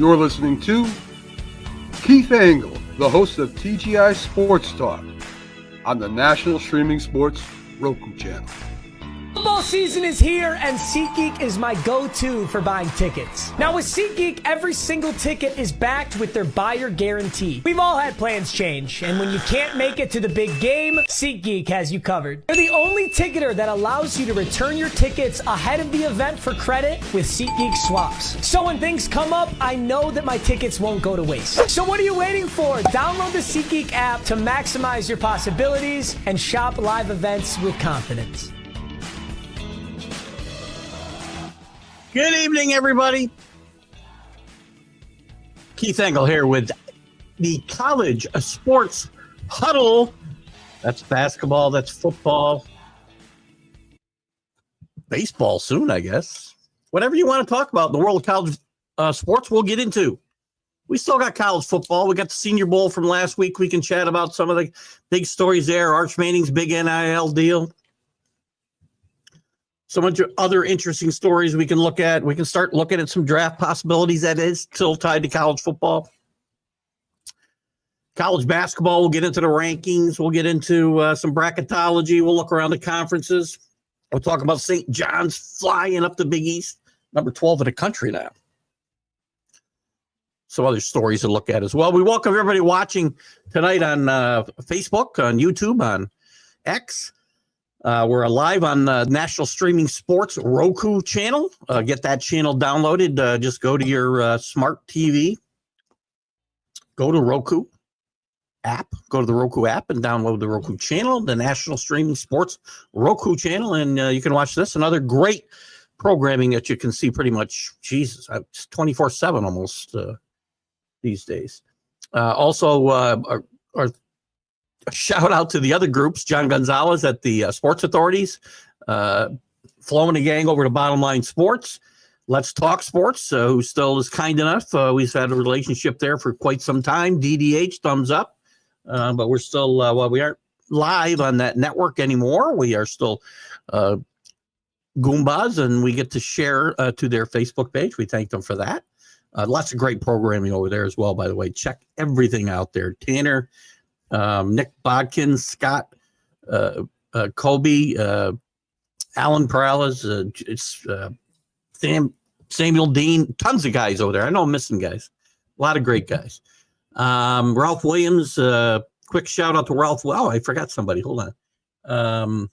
You're listening to Keith Engle, the host of TGI Sports Talk on the National Streaming Sports Roku channel. Football season is here, and SeatGeek is my go-to for buying tickets. Now with SeatGeek, every single ticket is backed with their buyer guarantee. We've all had plans change, and when you can't make it to the big game, SeatGeek has you covered. They're the only ticketer that allows you to return your tickets ahead of the event for credit with SeatGeek swaps. So when things come up, I know that my tickets won't go to waste. So what are you waiting for? Download the SeatGeek app to maximize your possibilities and shop live events with confidence. Good evening, everybody. Keith Engle here with the College Sports Huddle. That's basketball, that's football, baseball soon, I guess. Whatever you want to talk about in the world of college sports, we'll get into. We still got college football. We got the Senior Bowl from last week. We can chat about some of the big stories there. Arch Manning's big NIL deal. So much other interesting stories we can look at. We can start looking at some draft possibilities that is still tied to college football. College basketball, we'll get into the rankings. We'll get into some bracketology. We'll look around the conferences. We'll talk about St. John's flying up the Big East, number 12 in the country now. Some other stories to look at as well. We welcome everybody watching tonight on Facebook, on YouTube, on X. We're live on National Streaming Sports Roku channel. Get that channel downloaded. Just go to your smart TV. Go to Roku app. Go to the Roku app and download the Roku channel, the National Streaming Sports Roku channel, and you can watch this and other great programming that you can see pretty much, Jesus, it's 24/7 almost these days. Also, our a shout out to the other groups, John Gonzalez at the Sports Authorities, Flo and the gang over to Bottom Line Sports, Let's Talk Sports, who still is kind enough. We've had a relationship there for quite some time. DDH, thumbs up. But we're still, while we aren't live on that network anymore, we are still Goombas, and we get to share to their Facebook page. We thank them for that. Lots of great programming over there as well, by the way. Check everything out there. Tanner, Nick Bodkin, Scott, Kobe, Alan Perales, Samuel Dean, tons of guys over there. I know I'm missing guys. A lot of great guys. Ralph Williams, quick shout out to Ralph. Wow, I forgot somebody. Hold on.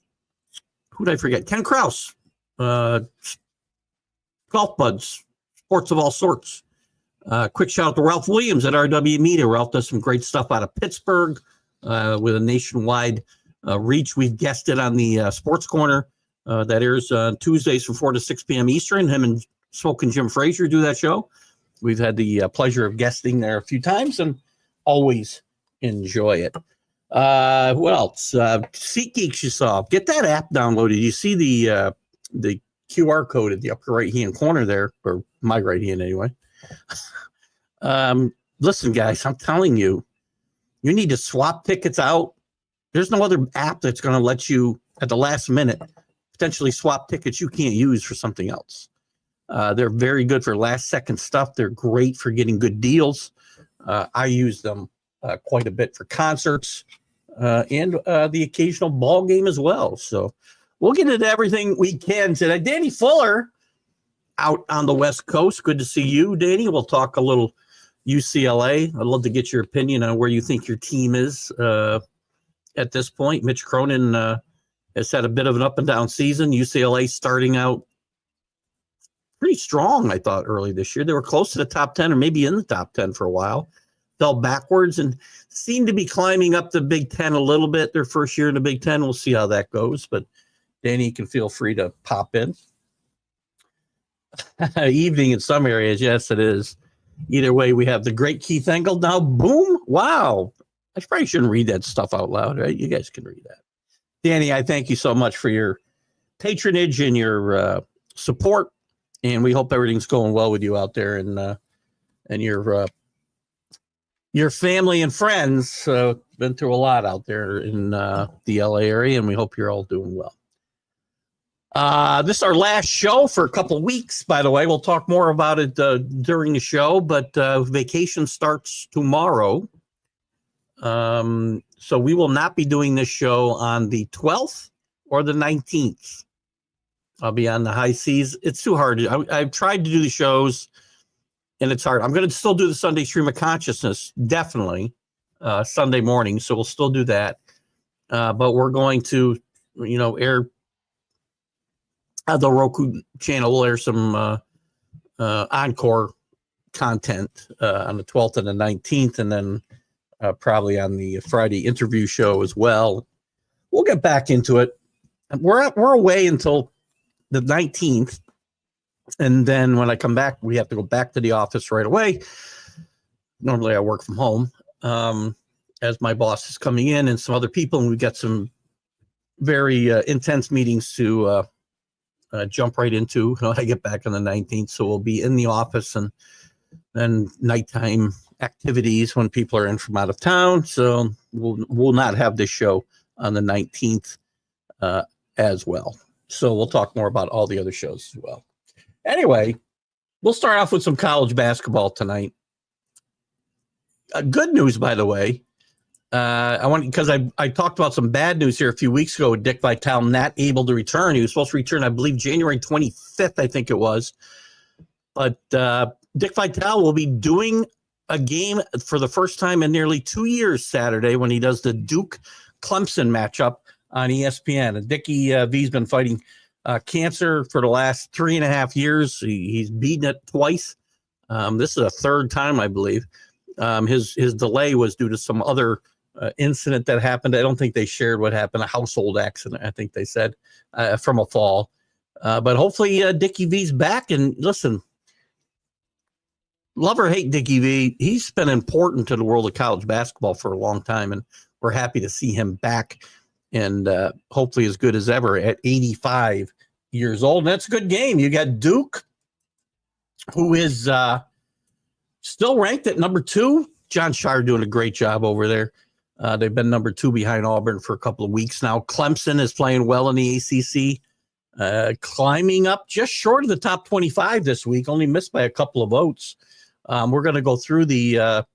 Who did I forget? Ken Krause, Golf Buds, sports of all sorts. Quick shout out to Ralph Williams at RW Media. Ralph does some great stuff out of Pittsburgh with a nationwide reach. We've guested on the Sports Corner that airs Tuesdays from 4 to 6 p.m. Eastern. Him and Smoking Jim Frazier do that show. We've had the pleasure of guesting there a few times and always enjoy it. What else? SeatGeeks you saw. Get that app downloaded. You see the QR code at the upper right-hand corner there, or my right hand anyway. Listen, guys, I'm telling you, you need to swap tickets out. There's no other app that's going to let you, at the last minute, potentially swap tickets you can't use for something else. They're very good for last-second stuff. They're great for getting good deals. I use them quite a bit for concerts and the occasional ball game as well. So we'll get into everything we can today. Danny Fuller out on the West Coast. Good to see you, Danny. We'll talk a little UCLA. I'd love to get your opinion on where you think your team is at this point. Mitch Cronin has had a bit of an up and down season. UCLA starting out pretty strong, I thought, early this year. They were close to the top 10 or maybe in the top 10 for a while. Fell backwards and seemed to be climbing up the Big Ten a little bit. Their first year in the Big Ten. We'll see how that goes. But Danny, you can feel free to pop in. Evening in some areas, yes, it is. Either way, we have the great Keith Engle. Now, boom, wow. I probably shouldn't read that stuff out loud, right? You guys can read that. Danny, I thank you so much for your patronage and your support, and we hope everything's going well with you out there and your family and friends. Been through a lot out there in the LA area, and we hope you're all doing well. This is our last show for a couple of weeks, by the way. We'll talk more about it during the show, but vacation starts tomorrow. So we will not be doing this show on the 12th or the 19th. I'll be on the high seas. It's too hard. I've tried to do the shows, and it's hard. I'm going to still do the Sunday Stream of Consciousness, definitely, Sunday morning. So we'll still do that. But we're going to, air the Roku channel. We'll air some encore content on the 12th and the 19th, and then probably on the Friday interview show as well. We'll get back into it. We're away until the 19th, and then when I come back, we have to go back to the office right away. Normally, I work from home as my boss is coming in and some other people, and we've got some very intense meetings to jump right into when I get back on the 19th. So we'll be in the office and then nighttime activities when people are in from out of town. So we'll not have this show on the 19th as well. So we'll talk more about all the other shows as well. Anyway, we'll start off with some college basketball tonight. Good news, by the way. Because I talked about some bad news here a few weeks ago with Dick Vitale not able to return. He was supposed to return, I believe, January 25th, I think it was. But Dick Vitale will be doing a game for the first time in nearly 2 years Saturday when he does the Duke-Clemson matchup on ESPN. And Dickie V's been fighting cancer for the last 3.5 years. He's beaten it twice. This is a third time, I believe. His delay was due to some other incident that happened. I don't think they shared what happened, a household accident, I think they said, from a fall. But hopefully Dickie V's back. And listen, love or hate Dickie V, he's been important to the world of college basketball for a long time, and we're happy to see him back and hopefully as good as ever at 85 years old. And that's a good game. You got Duke, who is still ranked at number 2. John Shire doing a great job over there. They've been number 2 behind Auburn for a couple of weeks now. Clemson is playing well in the ACC, climbing up just short of the top 25 this week, only missed by a couple of votes. We're going to go through the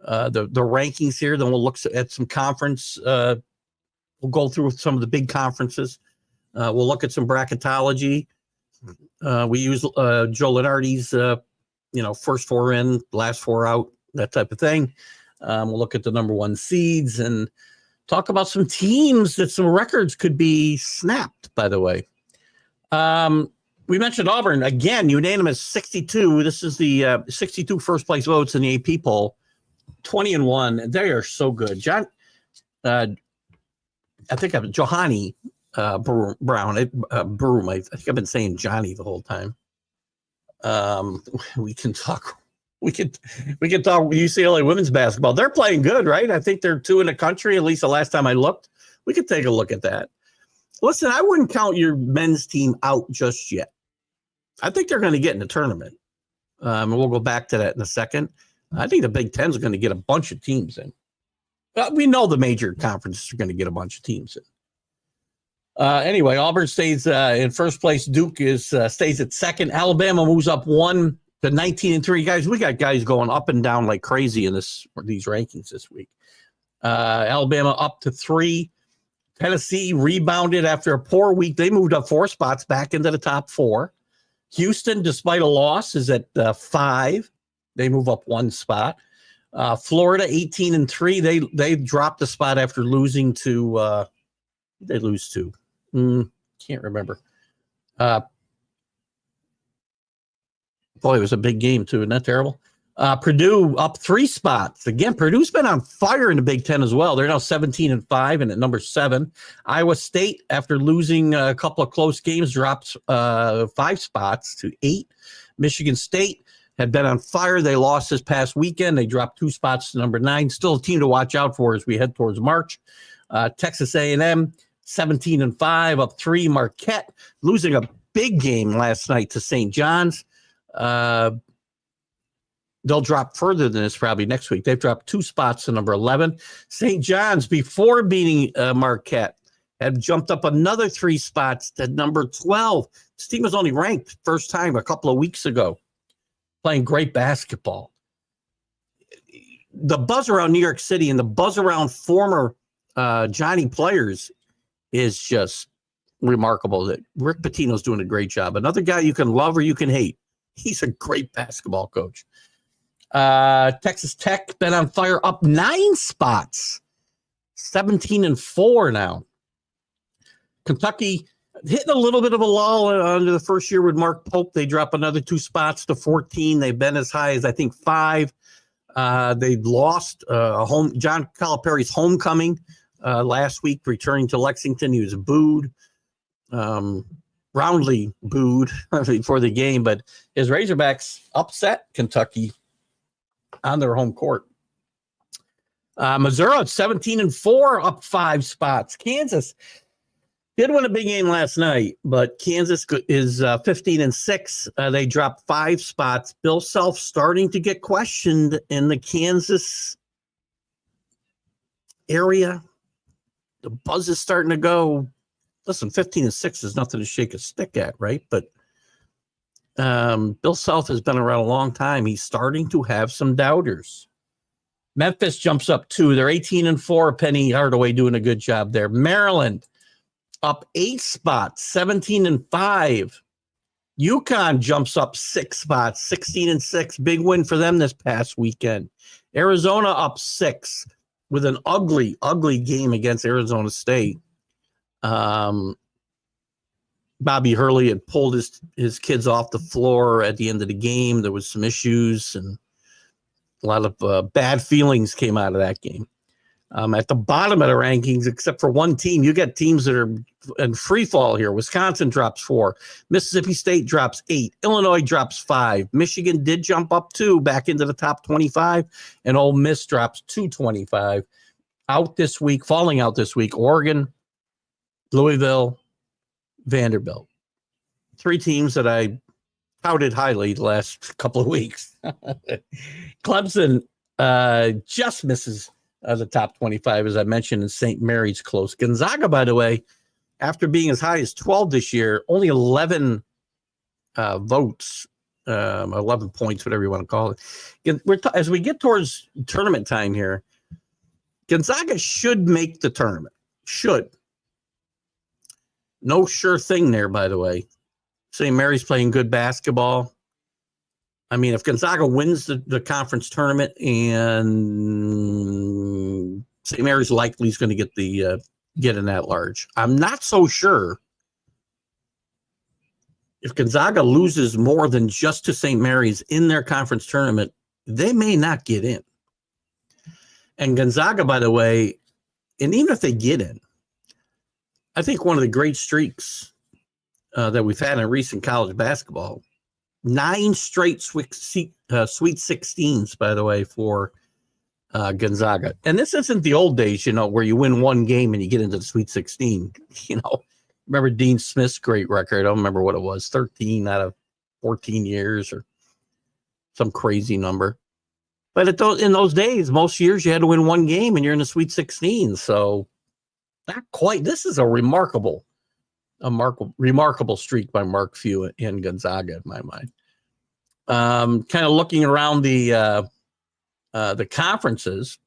rankings here. Then we'll look at some conference. We'll go through some of the big conferences. We'll look at some bracketology. We use Joe Lenardi's, first 4 in, last 4 out, that type of thing. We'll look at the number 1 seeds and talk about some teams that some records could be snapped, by the way. We mentioned Auburn again, unanimous 62. This is the 62 first place votes in the AP poll, 20-1. They are so good. John, I think I'm Johanny Brown. Broom. I think I've been saying Johnny the whole time. We can talk UCLA women's basketball. They're playing good, right? I think they're 2 in the country, at least the last time I looked. We could take a look at that. Listen, I wouldn't count your men's team out just yet. I think they're going to get in the tournament. And we'll go back to that in a second. I think the Big Ten is going to get a bunch of teams in. We know the major conferences are going to get a bunch of teams in. Anyway, Auburn stays in first place. Duke stays at second. Alabama moves up 1 to 19-3. Guys, we got guys going up and down like crazy in these rankings this week. Alabama up to 3. Tennessee rebounded after a poor week. They moved up 4 spots back into the top 4. Houston, despite a loss, is at 5. They move up 1 spot. Florida 18-3. They dropped a spot after losing to they lose to can't remember. Boy, it was a big game too. Isn't that terrible? Purdue up 3 spots. Again, Purdue's been on fire in the Big Ten as well. They're now 17-5 and at number 7. Iowa State, after losing a couple of close games, drops 5 spots to 8. Michigan State had been on fire. They lost this past weekend. They dropped 2 spots to number 9. Still a team to watch out for as we head towards March. Texas A&M 17-5, up 3. Marquette losing a big game last night to St. John's. They'll drop further than this probably next week. They've dropped 2 spots to number 11. St. John's, before beating Marquette, have jumped up another 3 spots to number 12. This team was only ranked first time a couple of weeks ago, playing great basketball. The buzz around New York City and the buzz around former Johnny players is just remarkable. That Rick Pitino's doing a great job. Another guy you can love or you can hate. He's a great basketball coach. Texas Tech been on fire, up 9 spots, 17-4 now. Kentucky hitting a little bit of a lull under the first year with Mark Pope. They drop another 2 spots to 14. They've been as high as, I think, 5. They lost John Calipari's homecoming last week, returning to Lexington. He was booed, roundly booed before the game, but his Razorbacks upset Kentucky on their home court. Missouri at 17-4, up 5 spots. Kansas did win a big game last night, but Kansas is 15-6. They dropped 5 spots. Bill Self starting to get questioned in the Kansas area. The buzz is starting to go. Listen, 15-6 is nothing to shake a stick at, right? But Bill Self has been around a long time. He's starting to have some doubters. Memphis jumps up 2. They're 18-4. Penny Hardaway doing a good job there. Maryland up 8 spots, 17-5. UConn jumps up 6 spots, 16-6. Big win for them this past weekend. Arizona up 6 with an ugly, ugly game against Arizona State. Bobby Hurley had pulled his kids off the floor at the end of the game. There was some issues and a lot of bad feelings came out of that game. At the bottom of the rankings, except for one team, you get teams that are in free fall here. Wisconsin drops 4. Mississippi State drops 8. Illinois drops 5. Michigan did jump up 2 back into the top 25. And Ole Miss drops 225. Falling out this week, Oregon, Louisville, Vanderbilt. 3 teams that I touted highly the last couple of weeks. Clemson just misses the top 25, as I mentioned, in St. Mary's close. Gonzaga, by the way, after being as high as 12 this year, only 11 votes, 11 points, whatever you want to call it. As we get towards tournament time here, Gonzaga should make the tournament. Should. No sure thing there, by the way. St. Mary's playing good basketball. I mean, if Gonzaga wins the conference tournament, and St. Mary's likely is going to get in that large. I'm not so sure if Gonzaga loses more than just to St. Mary's in their conference tournament, they may not get in. And Gonzaga, by the way, and even if they get in, I think one of the great streaks that we've had in recent college basketball, 9 straight Sweet 16s, by the way, for Gonzaga. And this isn't the old days, where you win one game and you get into the Sweet 16. Remember Dean Smith's great record? I don't remember what it was, 13 out of 14 years or some crazy number. But in those days, most years you had to win one game and you're in the Sweet 16. So not quite. This is a remarkable streak by Mark Few and Gonzaga in my mind. Kind of looking around the conferences,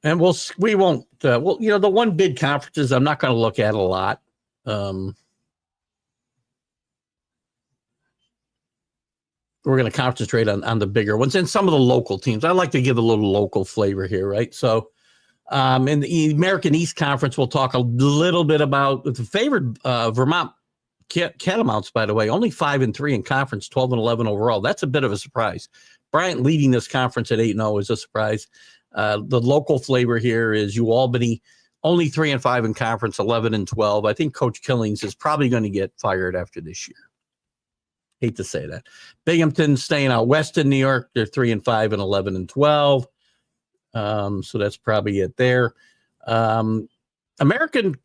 and we won't. The one bid conferences I'm not going to look at a lot. We're going to concentrate on the bigger ones and some of the local teams. I like to give a little local flavor here, right? So. In the American East Conference, we'll talk a little bit about the favored Vermont Catamounts, by the way, only 5-3 in conference, 12-11 overall. That's a bit of a surprise. Bryant leading this conference at 8-0 is a surprise. The local flavor here is UAlbany, only 3-5 in conference, 11-12. I think Coach Killings is probably going to get fired after this year. Hate to say that. Binghamton staying out west in New York. They're 3-5 and 11-12. So that's probably it there. The American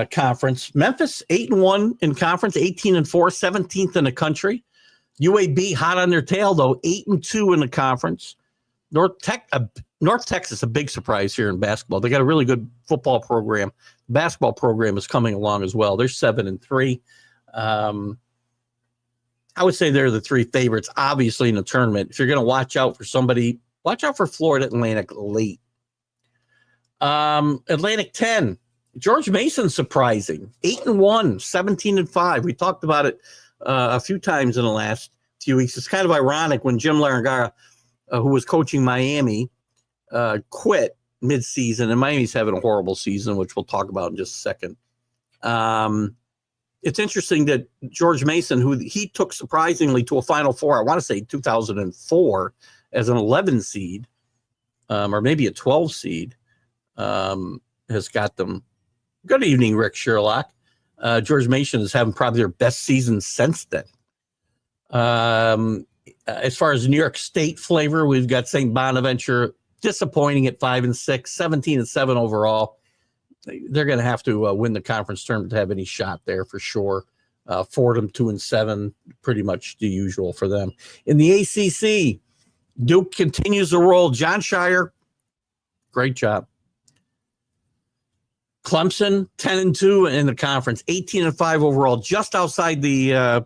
Conference, Memphis 8-1 in conference, 18-4, 17th in the country. UAB hot on their tail though, 8-2 in the conference. North Texas, a big surprise here in basketball. They got a really good football program. Basketball program is coming along as well. They're 7-3. I would say they're the three favorites, obviously, in the tournament. If you're going to watch out for somebody, watch out for Florida Atlantic late. Atlantic 10, George Mason surprising. 8-1, 17-5. We talked about it a few times in the last few weeks. It's kind of ironic when Jim Larangara, who was coaching Miami, quit mid-season, and Miami's having a horrible season, which we'll talk about in just a second. It's interesting that George Mason, who he took surprisingly to a Final Four, I want to say 2004, as an 11 seed, or maybe a 12 seed, has got them. Good evening, Rick Sherlock. George Mason is having probably their best season since then. As far as New York State flavor, we've got St. Bonaventure disappointing at 5-6, 17-7 overall. They're going to have to win the conference tournament to have any shot there for sure. Fordham 2-7, pretty much the usual for them. In the ACC, Duke continues to roll. John Shire, great job. Clemson 10-2 in the conference, 18-5 overall, just outside the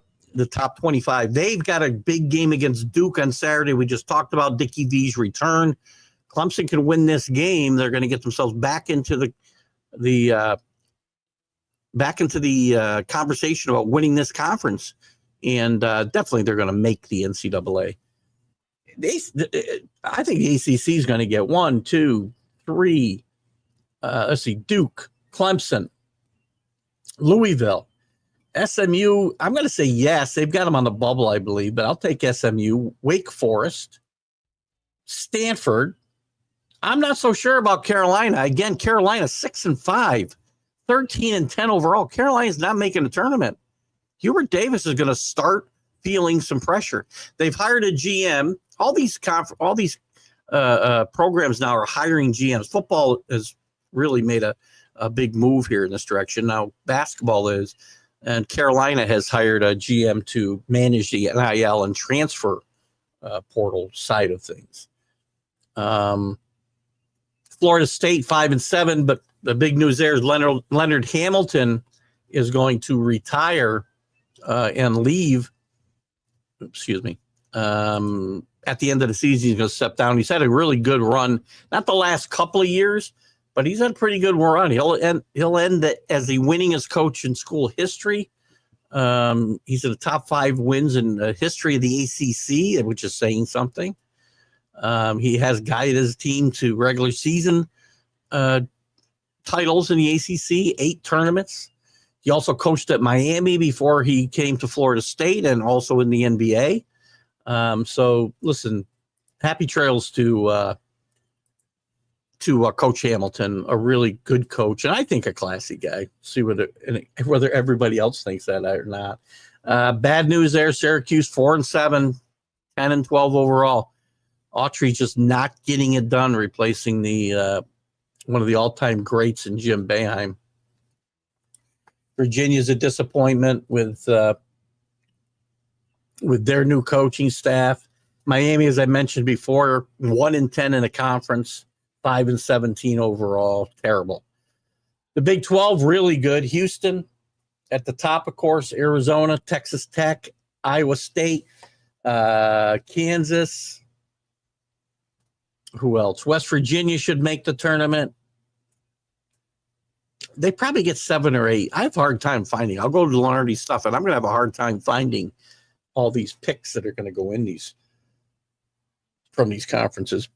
top 25. They've got a big game against Duke on Saturday. We just talked about Dickie V's return. Clemson can win this game. They're going to get themselves back into the conversation about winning this conference, and definitely they're going to make the NCAA. I think the ACC is going to get 1, 2, 3. Let's see, Duke, Clemson, Louisville, SMU. I'm going to say yes. They've got them on the bubble, I believe, but I'll take SMU. Wake Forest, Stanford. I'm not so sure about Carolina. Again, Carolina 6-5, 13-10 overall. Carolina's not making the tournament. Hubert Davis is going to start feeling some pressure. They've hired a GM. All these programs now are hiring GMs. Football has really made a big move here in this direction. Now basketball is, and Carolina has hired a GM to manage the NIL and transfer portal side of things. Florida State 5-7, but the big news there is Leonard Hamilton is going to retire and leave. Excuse me. At the end of the season, he's going to step down. He's had a really good run, not the last couple of years, but he's had a pretty good run. He'll end as the winningest coach in school history. He's in the top 5 wins in the history of the ACC, which is saying something. He has guided his team to regular season titles in the ACC, 8 tournaments. He also coached at Miami before he came to Florida State and also in the NBA. So listen, happy trails to Coach Hamilton, a really good coach, and I think a classy guy. See whether everybody else thinks that or not. Bad news there, Syracuse 4-7, 10-12 overall. Autry just not getting it done, replacing the one of the all-time greats in Jim Boeheim. Virginia's a disappointment with their new coaching staff. Miami, as I mentioned before, 1-10 in the conference, 5-17 overall. Terrible. The Big 12, really good. Houston at the top, of course. Arizona, Texas Tech, Iowa State, Kansas. Who else? West Virginia should make the tournament. They probably get 7 or 8. I have a hard time finding. I'll go to Lenardi's stuff, and I'm going to have a hard time finding all these picks that are going to go in from these conferences.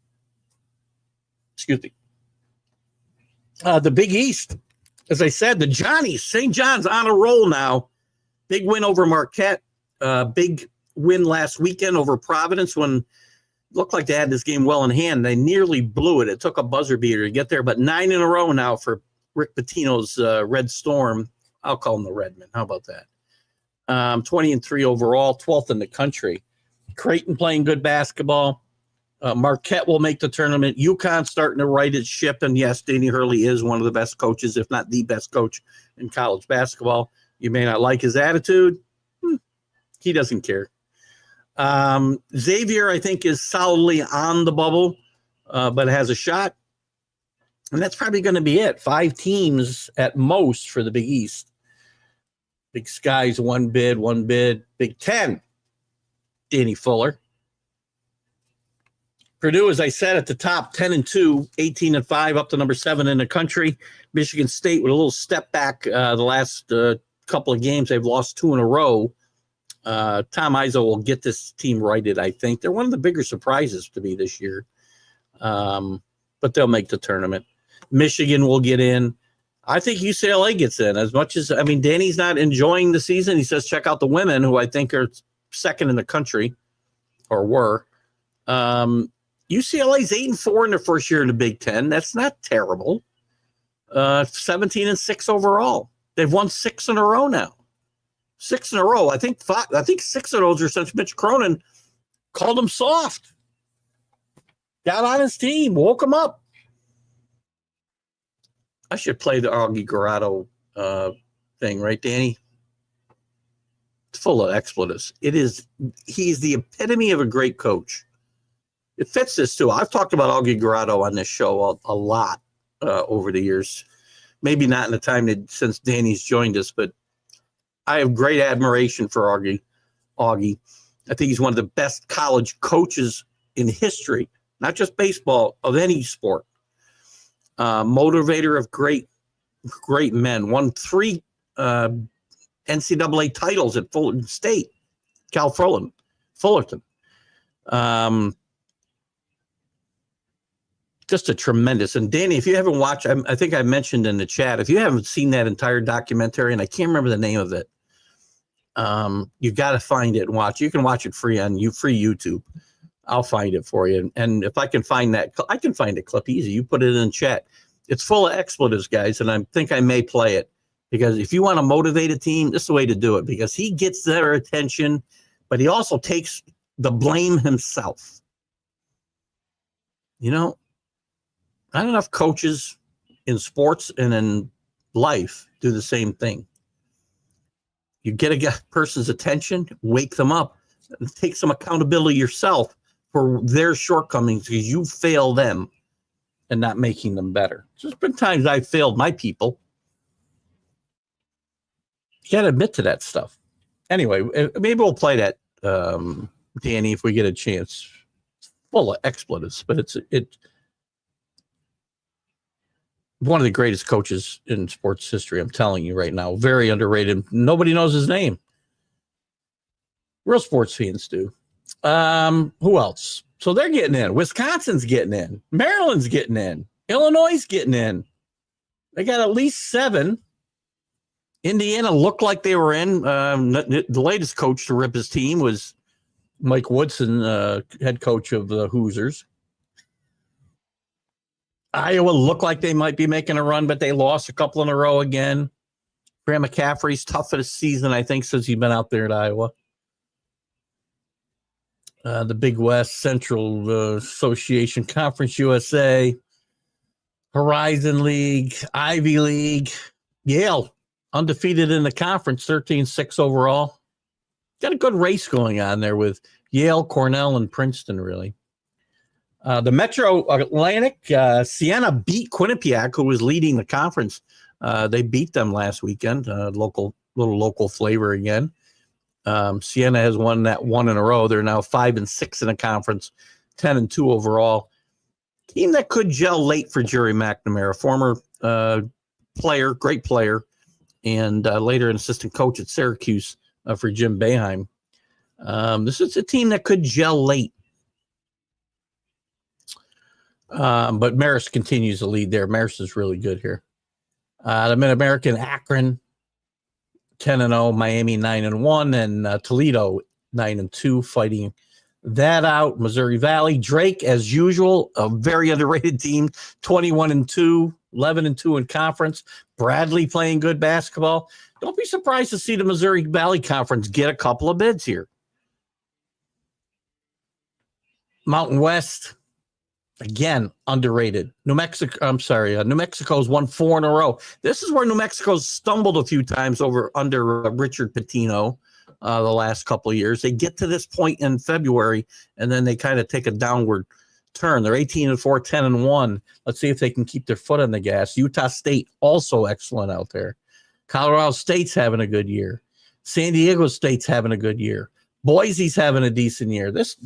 Excuse me. The Big East, as I said, the Johnnies, St. John's on a roll now. Big win over Marquette. Big win last weekend over Providence when looked like they had this game well in hand. They nearly blew it. It took a buzzer beater to get there, but 9 in a row now for Rick Pitino's Red Storm. I'll call them the Redmen. How about that? 20-3 overall, 12th in the country. Creighton playing good basketball. Marquette will make the tournament. UConn starting to right its ship, and yes, Danny Hurley is one of the best coaches, if not the best coach in college basketball. You may not like his attitude. He doesn't care. Xavier, I think, is solidly on the bubble. but it has a shot. And that's probably going to be it. 5 teams at most for the Big East. Big Sky's one bid. Big Ten, Danny Fuller. Purdue, as I said at the top, 10-2, 18-5, up to number 7 in the country. Michigan State with a little step back the last couple of games. They've lost 2 in a row. Tom Izzo will get this team righted, I think. They're one of the bigger surprises to me this year. But they'll make the tournament. Michigan will get in. I think UCLA gets in as much as, Danny's not enjoying the season. He says, check out the women, who I think are second in the country or were. UCLA's 8-4 in their first year in the Big Ten. That's not terrible. 17-6 overall. They've won 6 in a row now. 6 in a row. I think 6 of those are since Mitch Cronin called them soft. Got on his team, woke him up. I should play the Augie Garotto thing, right, Danny? It's full of expletives. He's the epitome of a great coach. It fits this too. I've talked about Augie Garotto on this show a lot over the years. Maybe not in the time since Danny's joined us, but I have great admiration for Augie. I think he's one of the best college coaches in history, not just baseball, of any sport. Motivator of great men. Won 3 NCAA titles at Fullerton State, Fullerton. Just a tremendous. And Danny, if you haven't watched, I think I mentioned in the chat, if you haven't seen that entire documentary, and I can't remember the name of it, you've got to find it and watch. You can watch it free on free YouTube. I'll find it for you. And if I can find that, I can find a clip easy. You put it in chat. It's full of expletives, guys, and I think I may play it, because if you want to motivate a team, this is the way to do it, because he gets their attention, but he also takes the blame himself. Not enough coaches in sports and in life do the same thing. You get a person's attention, wake them up, and take some accountability yourself for their shortcomings, because you fail them and not making them better. There's been times I've failed my people. You got to admit to that stuff. Anyway, maybe we'll play that, Danny, if we get a chance. It's full of expletives, but it's one of the greatest coaches in sports history. I'm telling you right now, very underrated. Nobody knows his name. Real sports fans do. Who else? So they're getting in. Wisconsin's getting in. Maryland's getting in. Illinois is getting in. They got at least 7. Indiana looked like they were in. The latest coach to rip his team was Mike Woodson, head coach of the Hoosiers. Iowa looked like they might be making a run, but they lost a couple in a row again. Graham McCaffrey's toughest season, I think, since he's been out there at Iowa. The Big West, Central Association, Conference USA, Horizon League, Ivy League, Yale, undefeated in the conference, 13-6 overall. Got a good race going on there with Yale, Cornell, and Princeton, really. The Metro Atlantic, Siena beat Quinnipiac, who was leading the conference. They beat them last weekend. Little local flavor again. Siena has won that 1 in a row. They're now 5-6 in the conference, 10-2 overall. Team that could gel late for Jerry McNamara, former player, great player, and later an assistant coach at Syracuse for Jim Boeheim. This is a team that could gel late. But Marist continues to lead there. Marist is really good here. The Mid-American, Akron, 10-0, Miami 9-1, and Toledo 9-2, fighting that out. Missouri Valley, Drake, as usual, a very underrated team, 21-2, 11-2 in conference. Bradley playing good basketball. Don't be surprised to see the Missouri Valley Conference get a couple of bids here. Mountain West, again, underrated. New Mexico's won 4 in a row. This is where New Mexico's stumbled a few times under Richard Pitino the last couple of years. They get to this point in February, and then they kind of take a downward turn. They're 18-4, 10-1. Let's see if they can keep their foot on the gas. Utah State also excellent out there. Colorado State's having a good year. San Diego State's having a good year. Boise's having a decent year. This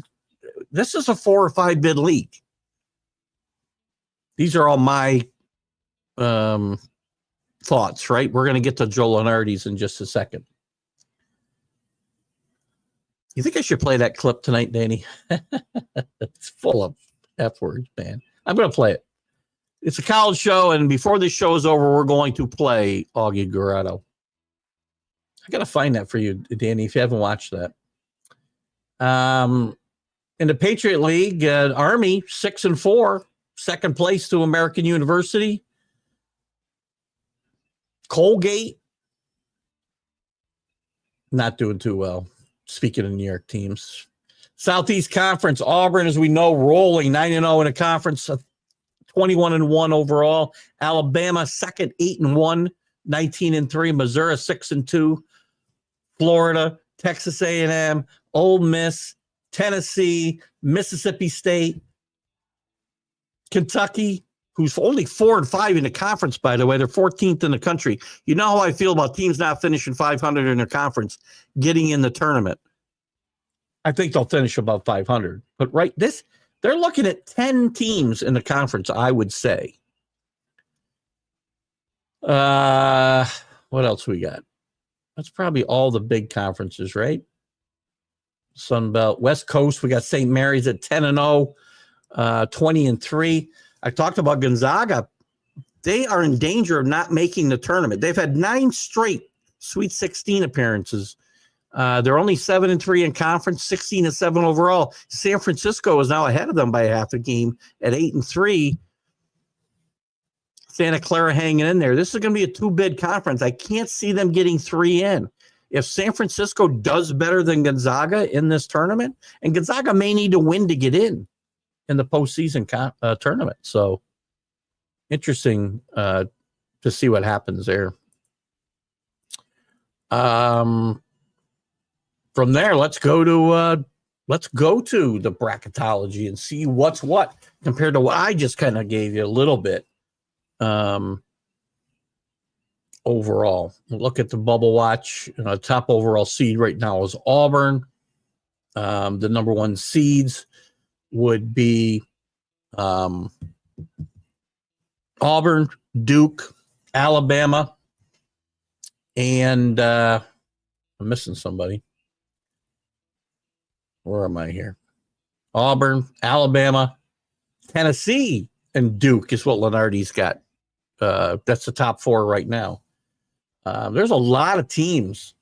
is a 4 or 5 bid league. These are all my thoughts, right? We're going to get to Joe Lunardi's in just a second. You think I should play that clip tonight, Danny? It's full of F words, man. I'm going to play it. It's a college show, and before this show is over, we're going to play Augie Garotto. I got to find that for you, Danny, if you haven't watched that. In the Patriot League, Army 6-4, second place to American University. Colgate not doing too well. Speaking of New York teams, Southeast Conference, Auburn, as we know, rolling 9-0 in a conference, 21-1 overall. Alabama second, 8-1, 19-3. Missouri 6-2. Florida, Texas A&M, Ole Miss, Tennessee, Mississippi State, Kentucky, who's only 4-5 in the conference, by the way. They're 14th in the country. You know how I feel about teams not finishing 500 in their conference, getting in the tournament. I think they'll finish above 500. But they're looking at 10 teams in the conference, I would say. What else we got? That's probably all the big conferences, right? Sun Belt, West Coast, we got St. Mary's at 10-0, 20-3. I talked about Gonzaga. They are in danger of not making the tournament. They've had 9 straight Sweet 16 appearances. They're only 7-3 in conference, 16-7 overall. San Francisco is now ahead of them by half a game at 8-3. Santa Clara hanging in there. This is going to be a 2-bid conference. I can't see them getting 3 in. If San Francisco does better than Gonzaga in this tournament, and Gonzaga may need to win to get in the postseason tournament. So interesting to see what happens there. From there, let's go to the bracketology and see what's what compared to what I just kind of gave you a little bit. Overall, look at the bubble watch. Top overall seed right now is Auburn. The number 1 seeds would be Auburn, Duke, Alabama, and I'm missing somebody. Where am I here? Auburn, Alabama, Tennessee, and Duke is what Lenardi's got. That's the top 4 right now. There's a lot of teams.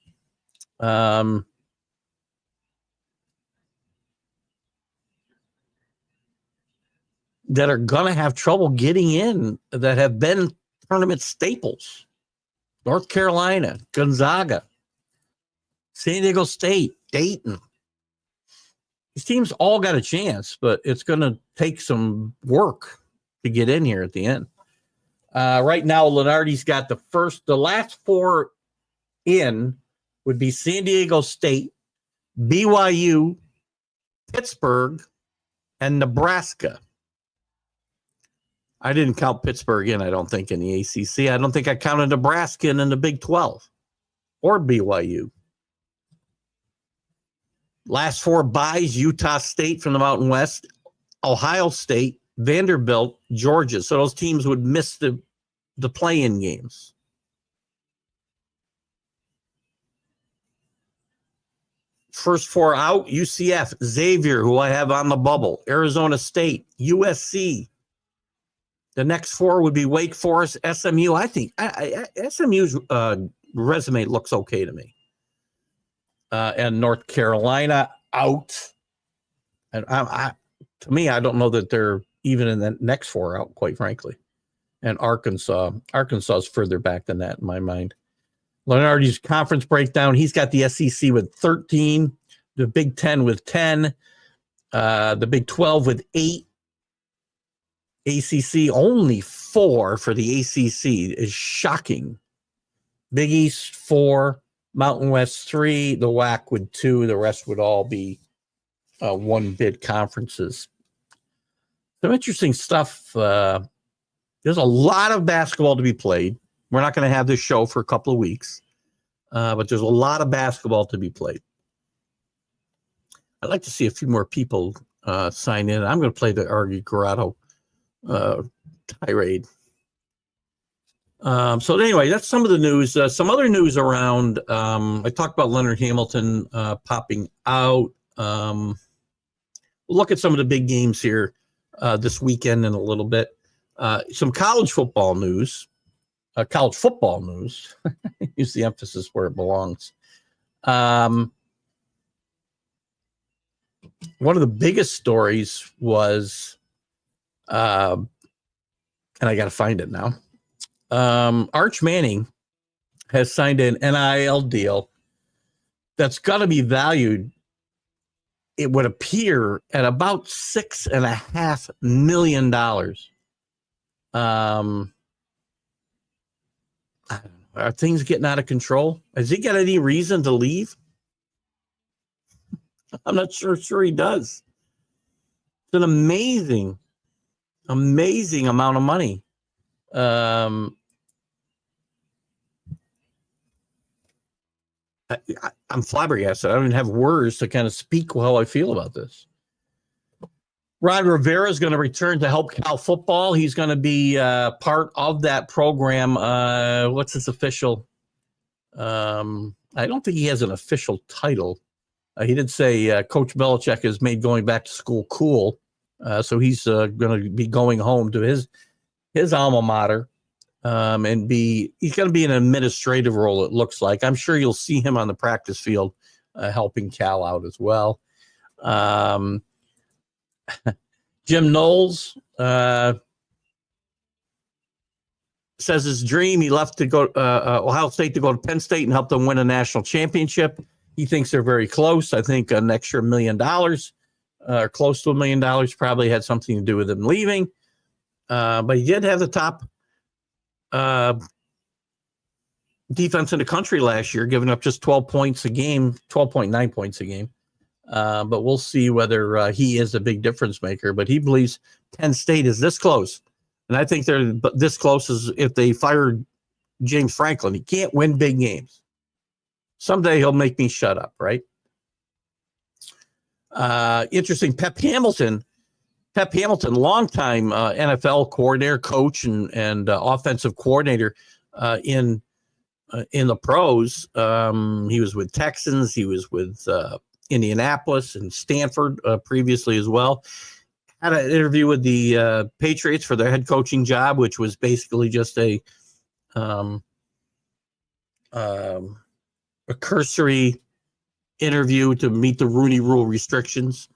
That are going to have trouble getting in that have been tournament staples. North Carolina, Gonzaga, San Diego State, Dayton. These teams all got a chance, but it's going to take some work to get in here at the end. Right now, Lenardi's got the last 4 in would be San Diego State, BYU, Pittsburgh, and Nebraska. I didn't count Pittsburgh in, I don't think, in the ACC. I don't think I counted Nebraska in the Big 12 or BYU. Last 4 byes, Utah State from the Mountain West, Ohio State, Vanderbilt, Georgia. So those teams would miss the play-in games. First 4 out, UCF, Xavier, who I have on the bubble, Arizona State, USC. The next 4 would be Wake Forest, SMU. I think SMU's resume looks okay to me. And North Carolina out. And to me, I don't know that they're even in the next 4 out, quite frankly. And Arkansas is further back than that in my mind. Lenardi's conference breakdown, he's got the SEC with 13, the Big 10 with 10, the Big 12 with 8, ACC only 4 for the ACC is shocking. Big East 4, Mountain West 3, the WAC with 2, the rest would all be 1-bid conferences. Some interesting stuff. There's a lot of basketball to be played. We're not going to have this show for a couple of weeks, but there's a lot of basketball to be played. I'd like to see a few more people sign in. I'm going to play the Argy Corrado tirade. So anyway, that's some of the news. Some other news around. I talked about Leonard Hamilton popping out. We'll look at some of the big games here this weekend in a little bit. Some college football news. Use the emphasis where it belongs. One of the biggest stories was, and I got to find it now. Arch Manning has signed an NIL deal that's going to be valued, it would appear, at about $6.5 million. Are things getting out of control? Has he got any reason to leave? I'm not sure he does. It's an amazing amount of money. I'm flabbergasted. I don't even have words to kind of speak how I feel about this. Ron Rivera is going to return to help Cal football. He's going to be part of that program. What's his official? I don't think he has an official title. He did say Coach Belichick has made going back to school cool. So he's going to be going home to his alma mater. And he's going to be in an administrative role, it looks like. I'm sure you'll see him on the practice field helping Cal out as well. Jim Knowles says his dream, he left to go Ohio State to go to Penn State and help them win a national championship. He thinks they're very close. I think an extra $1 million or close to $1 million probably had something to do with him leaving. But he did have the top defense in the country last year, giving up just 12 points a game, 12.9 points a game. But we'll see whether he is a big difference maker. But he believes Penn State is this close. And I think they're this close as if they fired James Franklin. He can't win big games. Someday he'll make me shut up, right? Interesting. Pep Hamilton, longtime NFL coordinator, coach, and offensive coordinator in the pros. He was with Texans. He was with Indianapolis and Stanford previously as well. Had an interview with the Patriots for their head coaching job, which was basically just a cursory interview to meet the Rooney Rule restrictions.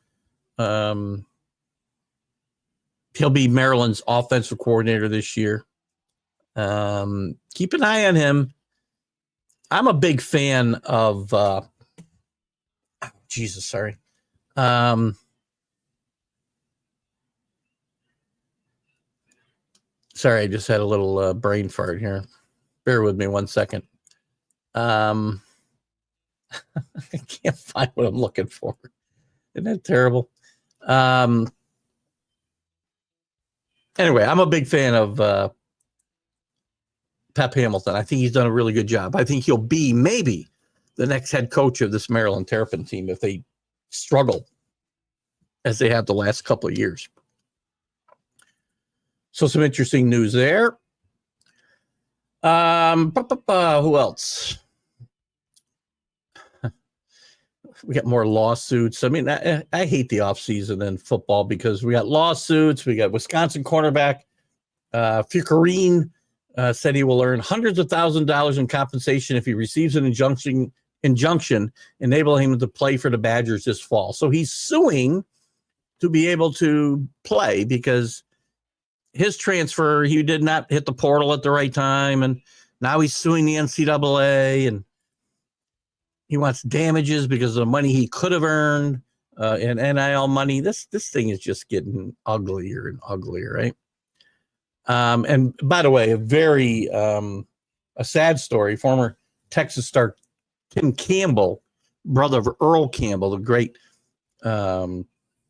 He'll be Maryland's offensive coordinator this year. Keep an eye on him. I'm a big fan of sorry. Sorry, I just had a little brain fart here. Bear with me 1 second. I can't find what I'm looking for. Isn't that terrible? Anyway, I'm a big fan of Pep Hamilton. I think he's done a really good job. I think he'll be maybe the next head coach of this Maryland Terrapin team if they struggle as they have the last couple of years. So some interesting news there. Who else? We got more lawsuits. I mean, I hate the offseason in football because we got lawsuits. We got Wisconsin cornerback Fucarine said he will earn hundreds of thousands of dollars in compensation if he receives an injunction enabling him to play for the Badgers this fall. So he's suing to be able to play because his transfer, he did not hit the portal at the right time, and now he's suing the NCAA, and he wants damages because of the money he could have earned in NIL money. This thing is just getting uglier and uglier, right? And by the way, a very a sad story. Former Texas star Tim Campbell, brother of Earl Campbell, the great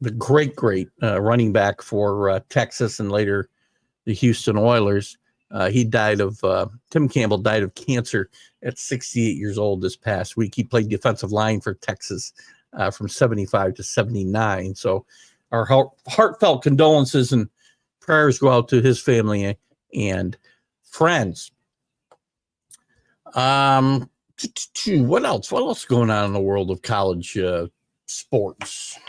the great running back for Texas and later the Houston Oilers. Tim Campbell died of cancer at 68 years old this past week. He played defensive line for Texas from 75 to 79. So our heartfelt condolences and prayers go out to his family and friends. What else? What else is going on in the world of college sports?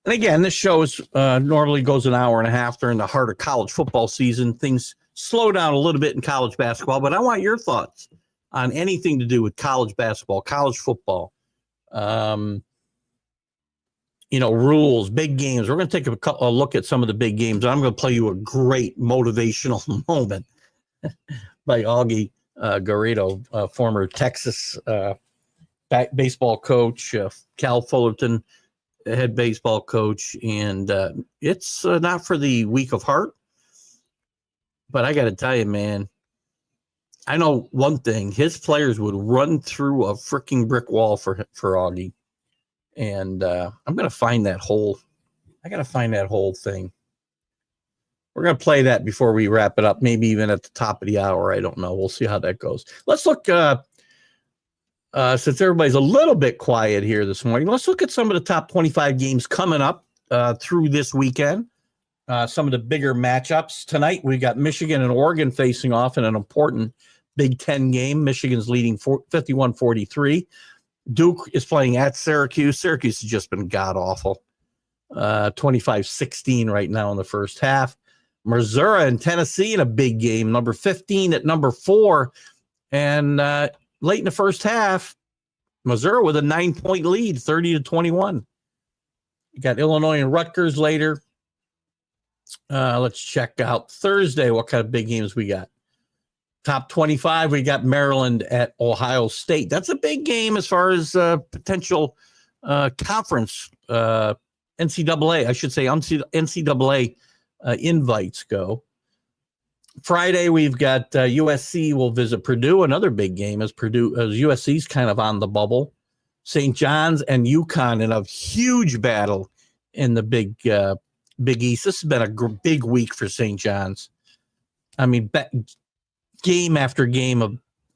And again, this show normally goes an hour and a half during the heart of college football season. Things slow down a little bit in college basketball, but I want your thoughts on anything to do with college basketball, college football, rules, big games. We're going to take a look at some of the big games. I'm going to play you a great motivational moment by Augie Garrido, former Texas baseball coach, Cal Fullerton head baseball coach, and it's not for the weak of heart. But I got to tell you, man, I know one thing: his players would run through a freaking brick wall for Augie. And I'm gonna find that whole. I gotta find that whole thing. We're gonna play that before we wrap it up. Maybe even at the top of the hour. I don't know. We'll see how that goes. Let's look. Since everybody's a little bit quiet here this morning, let's look at some of the top 25 games coming up through this weekend. Some of the bigger matchups tonight. We got Michigan and Oregon facing off in an important Big Ten game. Michigan's leading 51-43. Duke is playing at Syracuse. Syracuse has just been god-awful. 25-16 right now in the first half. Missouri and Tennessee in a big game. Number 15 at number 4. And late in the first half, Missouri with a 9-point lead, 30-21. You got Illinois and Rutgers later. Let's check out Thursday. What kind of big games we got? Top 25, we got Maryland at Ohio State. That's a big game as far as potential conference, NCAA, I should say, NCAA invites go. Friday, we've got USC will visit Purdue, another big game as USC's kind of on the bubble. St. John's and UConn in a huge battle in the Big East. This has been a big week for St. John's. I mean, game after game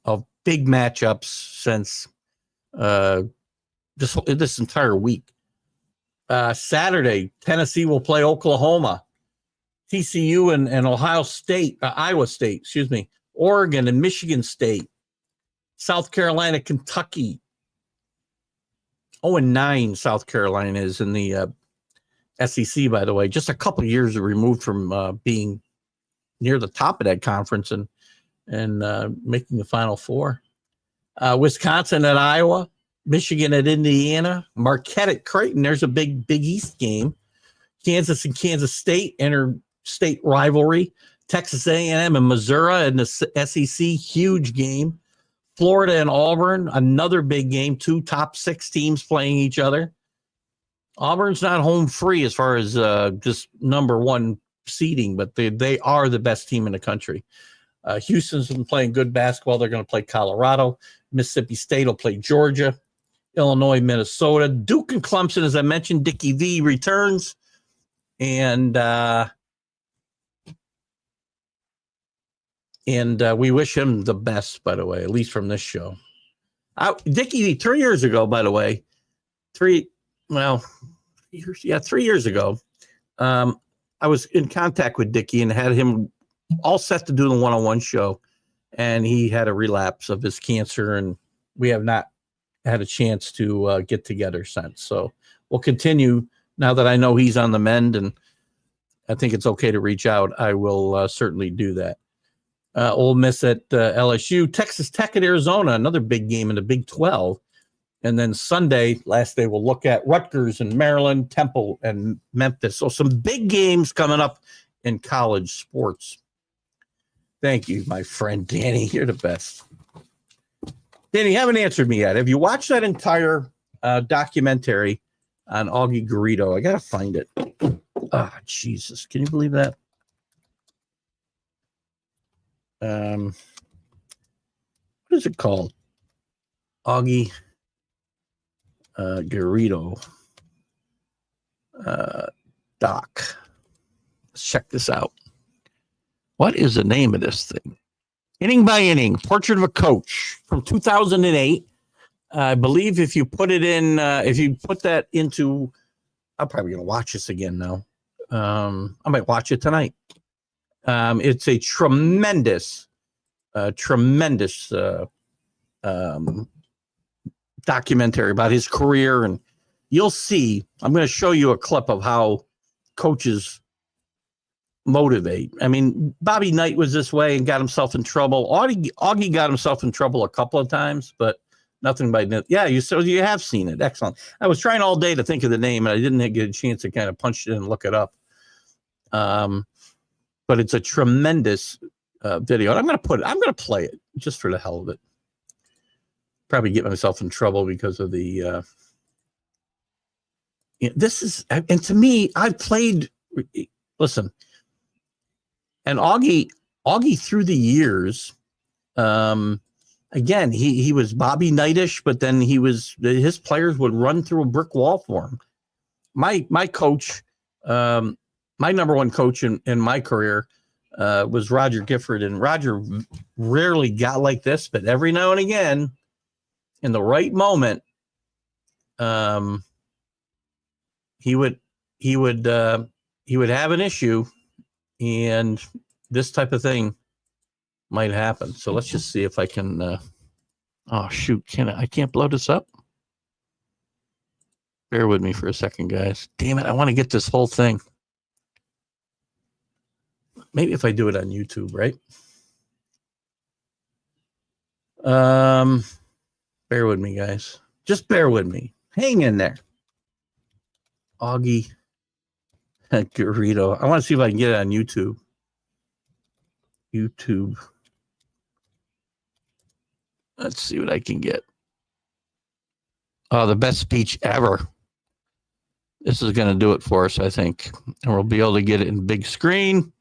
of big matchups since this entire week. Saturday, Tennessee will play Oklahoma. TCU and Iowa State, Oregon and Michigan State. South Carolina, Kentucky. 0-9 South Carolina is in the SEC, by the way. Just a couple of years removed from being near the top of that conference and making the Final Four. Wisconsin at Iowa, Michigan at Indiana, Marquette at Creighton. There's a big East game. Kansas and Kansas State, interstate rivalry. Texas A&M and Missouri in the SEC, huge game. Florida and Auburn, another big game. 2 top 6 teams playing each other. Auburn's not home free as far as just number 1 seeding, but they are the best team in the country. Houston's been playing good basketball. They're going to play Colorado. Mississippi State will play Georgia. Illinois, Minnesota. Duke and Clemson, as I mentioned, Dickie V returns. And we wish him the best, by the way, at least from this show. Dickie V, 3 years ago, by the way, 3 years ago, I was in contact with Dickie and had him all set to do the one-on-one show, and he had a relapse of his cancer, and we have not had a chance to get together since. So we'll continue now that I know he's on the mend, and I think it's okay to reach out. I will certainly do that. Ole Miss at LSU, Texas Tech at Arizona, another big game in the Big 12. And then Sunday, last day, we'll look at Rutgers and Maryland, Temple and Memphis. So some big games coming up in college sports. Thank you, my friend Danny. You're the best. Danny, you haven't answered me yet. Have you watched that entire documentary on Augie Garrido? I got to find it. Oh, Jesus. Can you believe that? What is it called? Augie Garrido. Doc. Let's check this out. What is the name of this thing? Inning by Inning, Portrait of a Coach from 2008. I believe if you put it in, if you put that into, I'm probably going to watch this again now. I might watch it tonight. It's a tremendous documentary about his career. And you'll see, I'm going to show you a clip of how coaches motivate. I mean, Bobby Knight was this way and got himself in trouble. Augie got himself in trouble a couple of times, but nothing by yeah. You have seen it. Excellent. I was trying all day to think of the name, and I didn't get a chance to kind of punch it in and look it up. But it's a tremendous video, and I'm going to play it just for the hell of it. Probably get myself in trouble because of the. This is, and to me, I've played. Listen. And Augie through the years, again, he was Bobby Knightish, but then his players would run through a brick wall for him. My coach, my number one coach in my career was Roger Gifford, and Roger rarely got like this, but every now and again, in the right moment, he would have an issue. And this type of thing might happen. So let's just see if I can. Oh shoot! I can't blow this up. Bear with me for a second, guys. Damn it! I want to get this whole thing. Maybe if I do it on YouTube, right? Bear with me, guys. Just bear with me. Hang in there. Augie. Garrido. I want to see if I can get it on YouTube. Let's see what I can get. Oh, the best speech ever. This is going to do it for us, I think. And we'll be able to get it in big screen.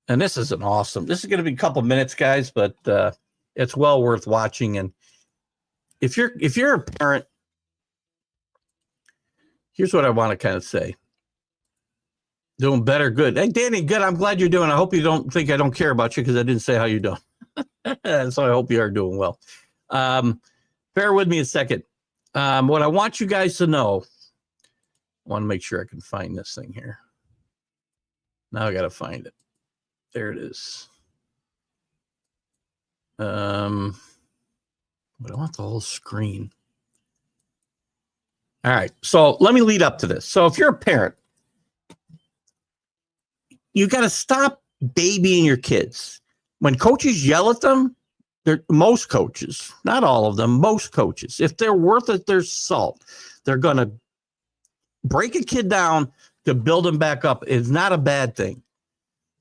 And this is awesome. This is going to be a couple minutes, guys, but it's well worth watching. And if you're a parent, here's what I want to kind of say. Doing better, good. Hey, Danny, good. I'm glad you're doing. I hope you don't think I don't care about you because I didn't say how you're doing. So I hope you are doing well. Bear with me a second. What I want you guys to know, I want to make sure I can find this thing here. Now I got to find it. There it is. But I want the whole screen. All right. So let me lead up to this. So if you're a parent, you got to stop babying your kids. When coaches yell at them, most coaches, not all of them, most coaches, if they're worth it, their salt, they're going to break a kid down to build them back up. It's not a bad thing.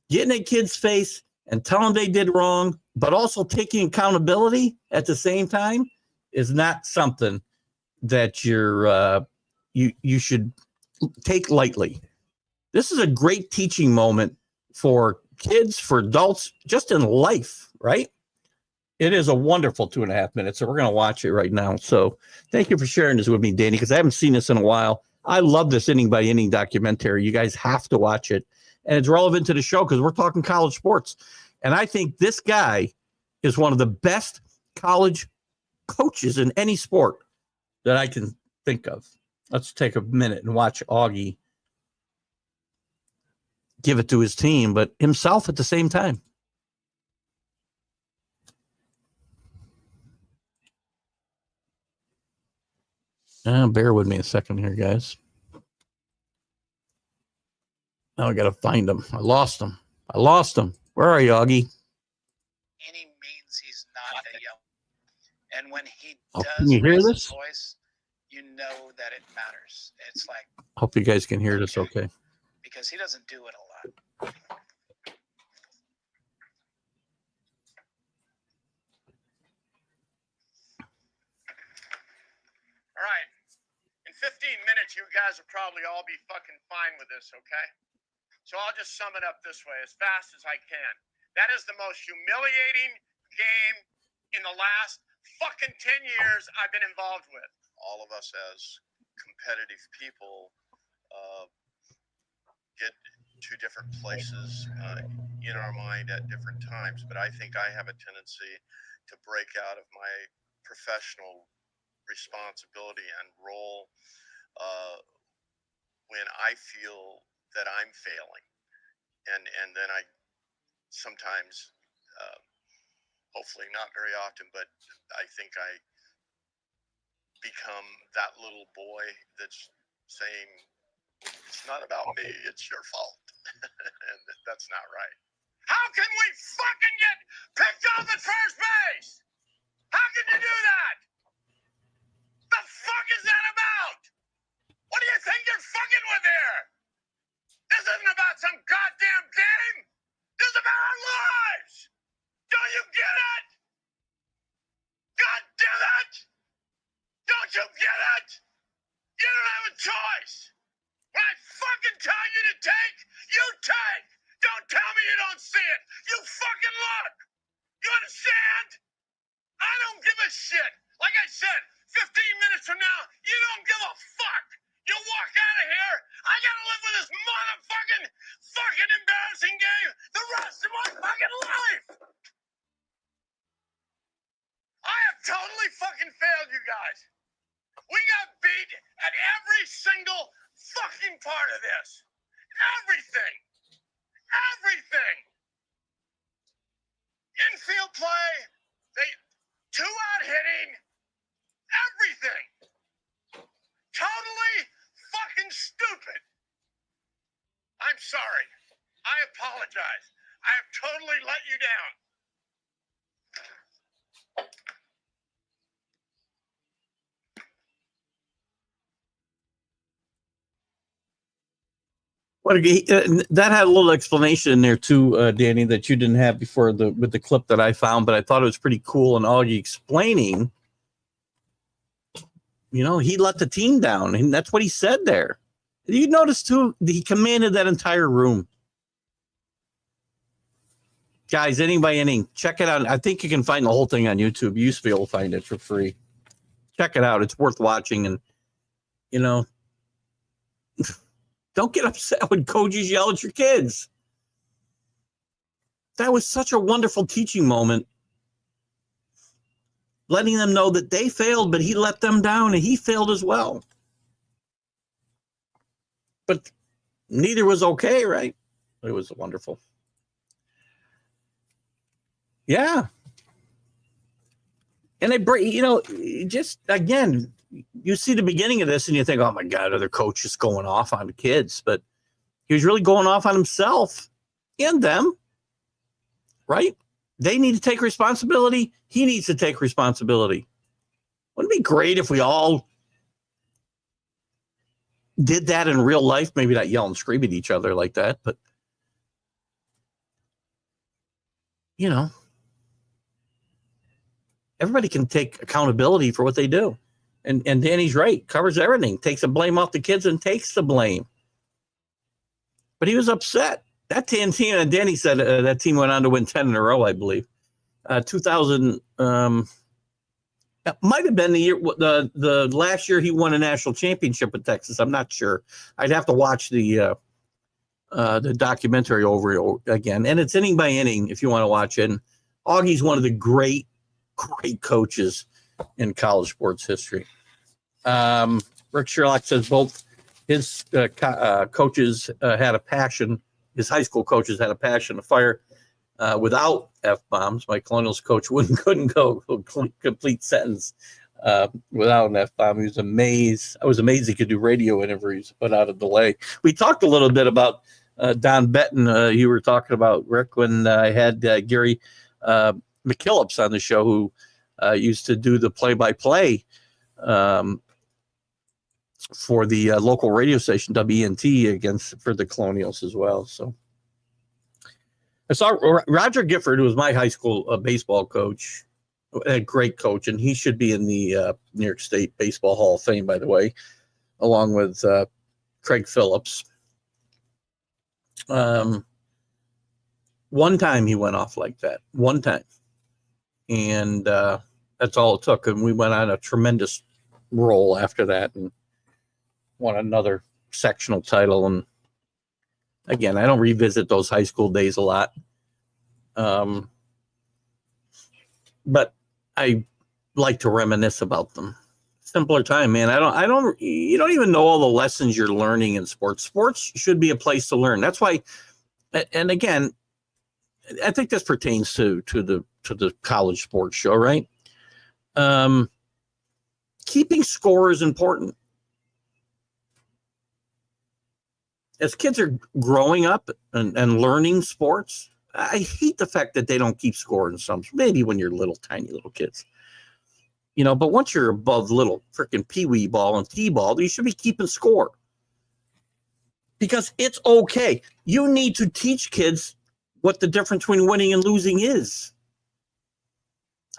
Getting a kid's face and telling them they did wrong, but also taking accountability at the same time is not something that you should take lightly. This is a great teaching moment for kids, for adults, just in life, right? It is a wonderful 2.5 minutes. So we're going to watch it right now. So thank you for sharing this with me, Danny, because I haven't seen this in a while. I love this inning by inning documentary. You guys have to watch it. And it's relevant to the show because we're talking college sports. And I think this guy is one of the best college coaches in any sport that I can think of. Let's take a minute and watch Augie give it to his team, but himself at the same time. Bear with me a second here, guys. Now I got to find him. I lost him. Where are you, Augie? Any means he's not a yell. And when he does can you hear raise this? his voice, you know that it matters. It's like, Hope you guys can hear this okay. Because he doesn't do it a lot. All right. In 15 minutes, you guys will probably all be fucking fine with this, okay? So I'll just sum it up this way as fast as I can. That is the most humiliating game in the last fucking 10 years I've been involved with. All of us as competitive people get to different places in our mind at different times. But I think I have a tendency to break out of my professional responsibility and role when I feel that I'm failing, and then I sometimes, hopefully not very often, but I think I become that little boy that's saying, it's not about me, it's your fault. And that's not right. How can we fucking get picked off at first base? How can you do that? The fuck is that about? What do you think you're fucking with here? This isn't about some goddamn game. This is about our lives. Do you get it? God damn it! Don't you get it? You don't have a choice. When I fucking tell you to take, you take. Don't tell me you don't see it. You fucking look. You understand? I don't give a shit. Like I said, 15 minutes from now, you don't give a fuck. You walk out of here, I gotta live with this motherfucking fucking embarrassing game the rest of my fucking life. I have totally fucking failed you guys. We got beat at every single fucking part of this. Everything. Everything. Infield play, two-out hitting, everything. Totally fucking stupid. I'm sorry. I apologize. I have totally let you down. That had a little explanation in there too, Danny, that you didn't have before with the clip that I found, but I thought it was pretty cool. And Augie explaining, he let the team down, and that's what he said there. You notice too, he commanded that entire room. Guys, inning by inning, check it out. I think you can find the whole thing on YouTube. You used to be able to find it for free. Check it out. It's worth watching. And, don't get upset when coaches yell at your kids. That was such a wonderful teaching moment. Letting them know that they failed, but he let them down, and he failed as well. But neither was okay, right? It was wonderful. Yeah. And they break, just again, you see the beginning of this and you think, oh my God, other coaches going off on the kids, but he was really going off on himself and them, right? They need to take responsibility. He needs to take responsibility. Wouldn't it be great if we all did that in real life? Maybe not yell and scream at each other like that, but everybody can take accountability for what they do. And Danny's right, covers everything, takes the blame off the kids and takes the blame. But he was upset. That team, and Danny said that team went on to win 10 in a row, I believe. 2000, that might have been the year, the last year he won a national championship with Texas. I'm not sure. I'd have to watch the documentary over again. And it's inning by inning if you want to watch it. And Augie's one of the great coaches in college sports history. Rick Sherlock says both his coaches had a passion. His high school coaches had a passion to fire without F-bombs. My Colonials coach couldn't go a complete sentence without an F-bomb. He was amazed. I was amazed he could do radio interviews without a delay. We talked a little bit about Don Betton. You were talking about, Rick, when I had Gary McKillips on the show, who used to do the play-by-play for the local radio station WNT for the Colonials as well. So I saw Roger Gifford, who was my high school baseball coach, a great coach, and he should be in the New York State Baseball Hall of Fame, by the way, along with Craig Phillips. One time he went off like that. One time. And that's all it took. And we went on a tremendous roll after that. And won another sectional title. And again, I don't revisit those high school days a lot. But I like to reminisce about them. Simpler time, man. You don't even know all the lessons you're learning in sports. Sports should be a place to learn. That's why, and again, I think this pertains to the college sports show, right? Keeping score is important. As kids are growing up and learning sports, I hate the fact that they don't keep score in some, maybe when you're little, tiny little kids. But once you're above little freaking peewee ball and t-ball, you should be keeping score. Because it's okay. You need to teach kids what the difference between winning and losing is.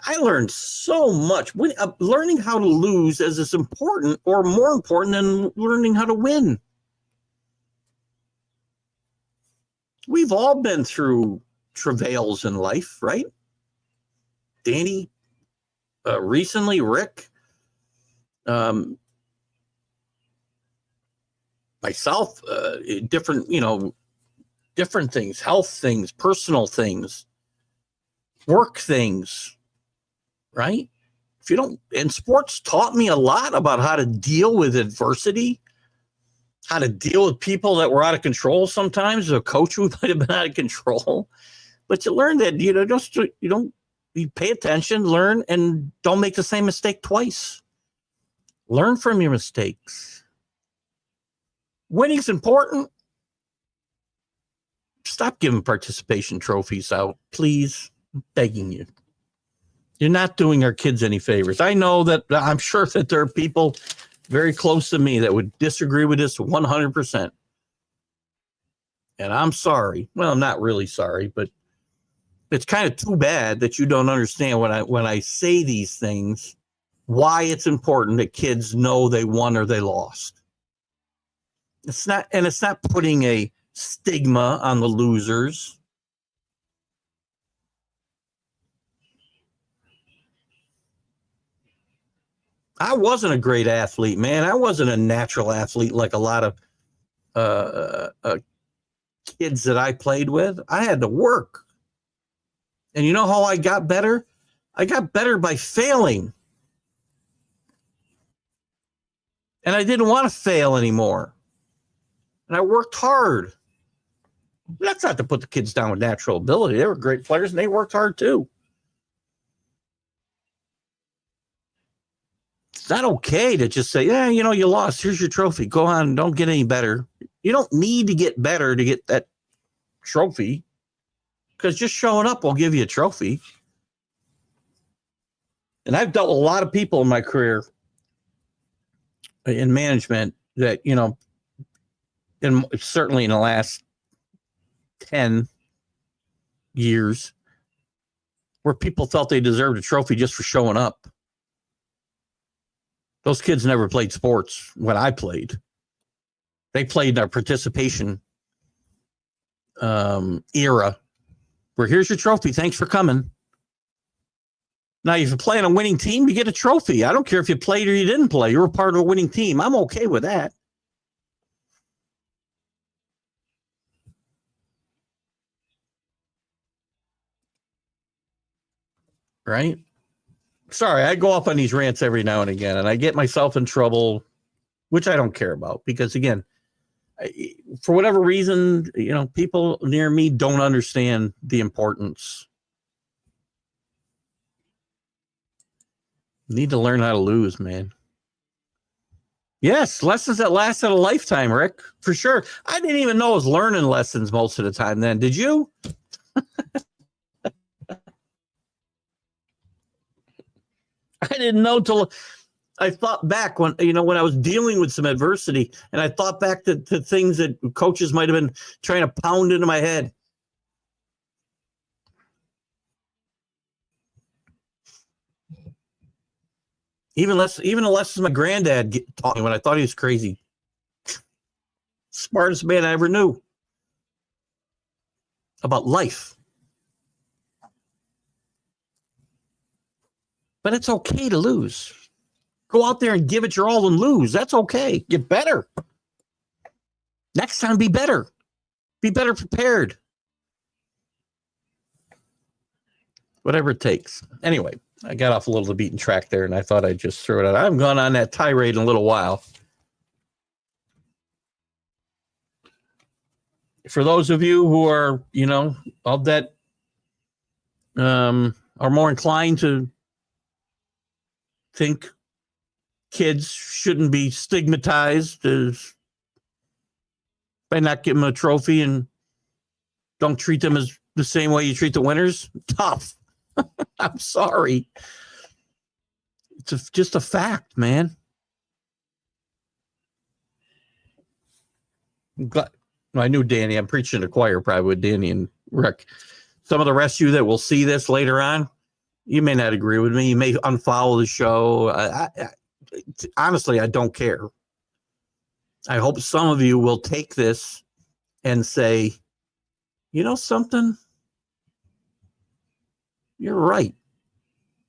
I learned so much. Learning how to lose is as important or more important than learning how to win. We've all been through travails in life, right? Danny, recently, Rick, myself, different things, health things, personal things, work things, right? And sports taught me a lot about how to deal with adversity, how to deal with people that were out of control sometimes, a coach who might have been out of control. But you learn that, you pay attention, learn, and don't make the same mistake twice. Learn from your mistakes. Winning's important. Stop giving participation trophies out, please. I'm begging you. You're not doing our kids any favors. I'm sure that there are people very close to me that would disagree with this 100%. And I'm sorry. Well, I'm not really sorry, but it's kind of too bad that you don't understand when I say these things, why it's important that kids know they won or they lost. It's not putting a stigma on the losers. I wasn't a great athlete, man. I wasn't a natural athlete like a lot of kids that I played with. I had to work. And you know how I got better? I got better by failing. And I didn't want to fail anymore. And I worked hard. That's not to put the kids down with natural ability. They were great players and they worked hard too. It's not okay to just say, yeah, you lost. Here's your trophy. Go on. Don't get any better. You don't need to get better to get that trophy, because just showing up will give you a trophy. And I've dealt with a lot of people in my career in management that, certainly in the last 10 years, where people felt they deserved a trophy just for showing up. Those kids never played sports when I played. They played our participation era, where here's your trophy. Thanks for coming. Now, if you play on a winning team, you get a trophy. I don't care if you played or you didn't play. You were part of a winning team. I'm okay with that. Right? Sorry, I go off on these rants every now and again, and I get myself in trouble, which I don't care about, because, again, for whatever reason, people near me don't understand the importance. You need to learn how to lose, man. Yes, lessons that lasted a lifetime, Rick, for sure. I didn't even know I was learning lessons most of the time then. Did you? I didn't know till I thought back when I was dealing with some adversity, and I thought back to things that coaches might have been trying to pound into my head. Even the lessons my granddad taught me when I thought he was crazy. Smartest man I ever knew about life. But it's okay to lose. Go out there and give it your all and lose. That's okay. Get better. Next time, be better. Be better prepared. Whatever it takes. Anyway, I got off a little the beaten track there, and I thought I'd just throw it out. I haven't gone on that tirade in a little while. For those of you who are, of that, are more inclined to think kids shouldn't be stigmatized as by not giving them a trophy and don't treat them as the same way you treat the winners. Tough. I'm sorry. It's just a fact, man. I knew Danny. I'm preaching to the choir probably with Danny and Rick. Some of the rest of you that will see this later on, you may not agree with me. You may unfollow the show. Honestly, I don't care. I hope some of you will take this and say, you know something? You're right.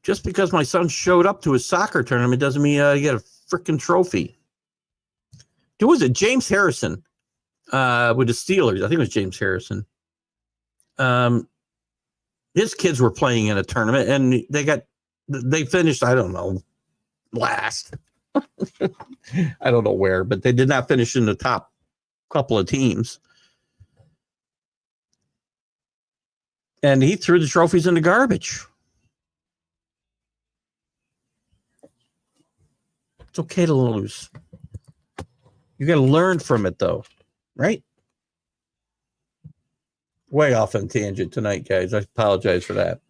Just because my son showed up to his soccer tournament doesn't mean you get a freaking trophy. Who was it? James Harrison with the Steelers. I think it was James Harrison. His kids were playing in a tournament, and they finished, I don't know, last. I don't know where, but they did not finish in the top couple of teams. And he threw the trophies in the garbage. It's okay to lose. You got to learn from it, though, right? Way off on tangent tonight, guys. I apologize for that.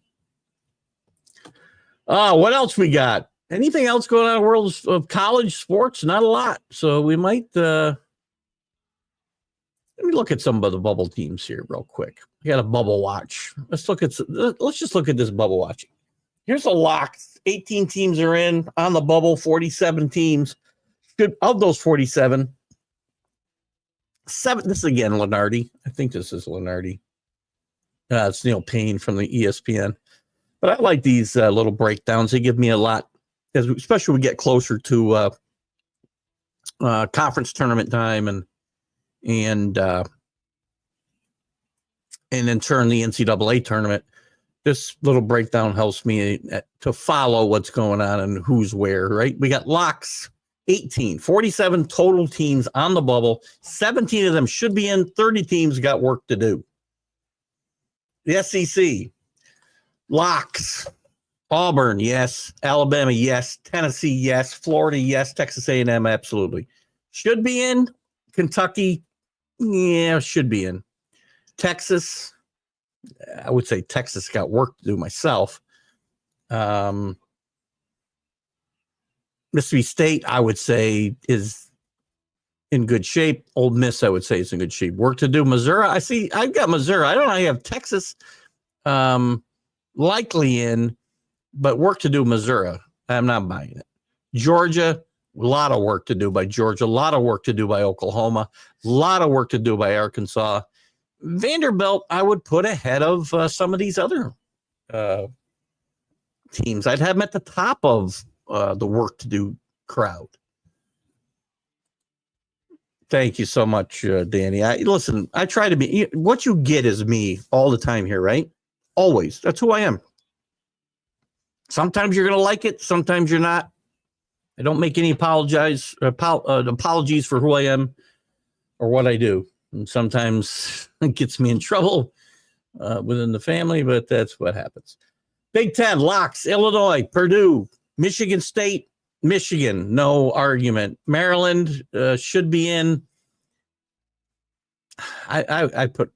What else we got? Anything else going on in the world of college sports? Not a lot. So we might let me look at some of the bubble teams here real quick. We got a bubble watch. Let's just look at this bubble watching. Here's a lock. 18 teams are in on the bubble, 47 teams. Of those 47, 7. This is again Lenardi. I think this is Lenardi. It's Neil Payne from the ESPN. But I like these little breakdowns. They give me a lot, especially when we get closer to conference tournament time and in turn the NCAA tournament. This little breakdown helps me to follow what's going on and who's where, right? We got locks, 47 total teams on the bubble. 17 of them should be in. 30 teams got work to do. The SEC, locks, Auburn, yes. Alabama, yes. Tennessee, yes. Florida, yes. Texas A&M, absolutely. Should be in. Kentucky, yeah, should be in. Texas, I would say Texas got work to do myself. Mississippi State, I would say, is in good shape. Ole Miss, I would say, is in good shape. Work to do. Missouri, I've got Missouri. I don't know. I have Texas likely in, but work to do Missouri. I'm not buying it. Georgia, a lot of work to do by Georgia. A lot of work to do by Oklahoma. A lot of work to do by Arkansas. Vanderbilt, I would put ahead of some of these other teams. I'd have them at the top of the work to do crowd. Thank you so much, Danny. Listen, I try to be, what you get is me all the time here, right? Always. That's who I am. Sometimes you're going to like it. Sometimes you're not. I don't make any apologies for who I am or what I do. And sometimes it gets me in trouble within the family, but that's what happens. Big Ten, locks, Illinois, Purdue, Michigan State, Michigan, no argument. Maryland should be in. I put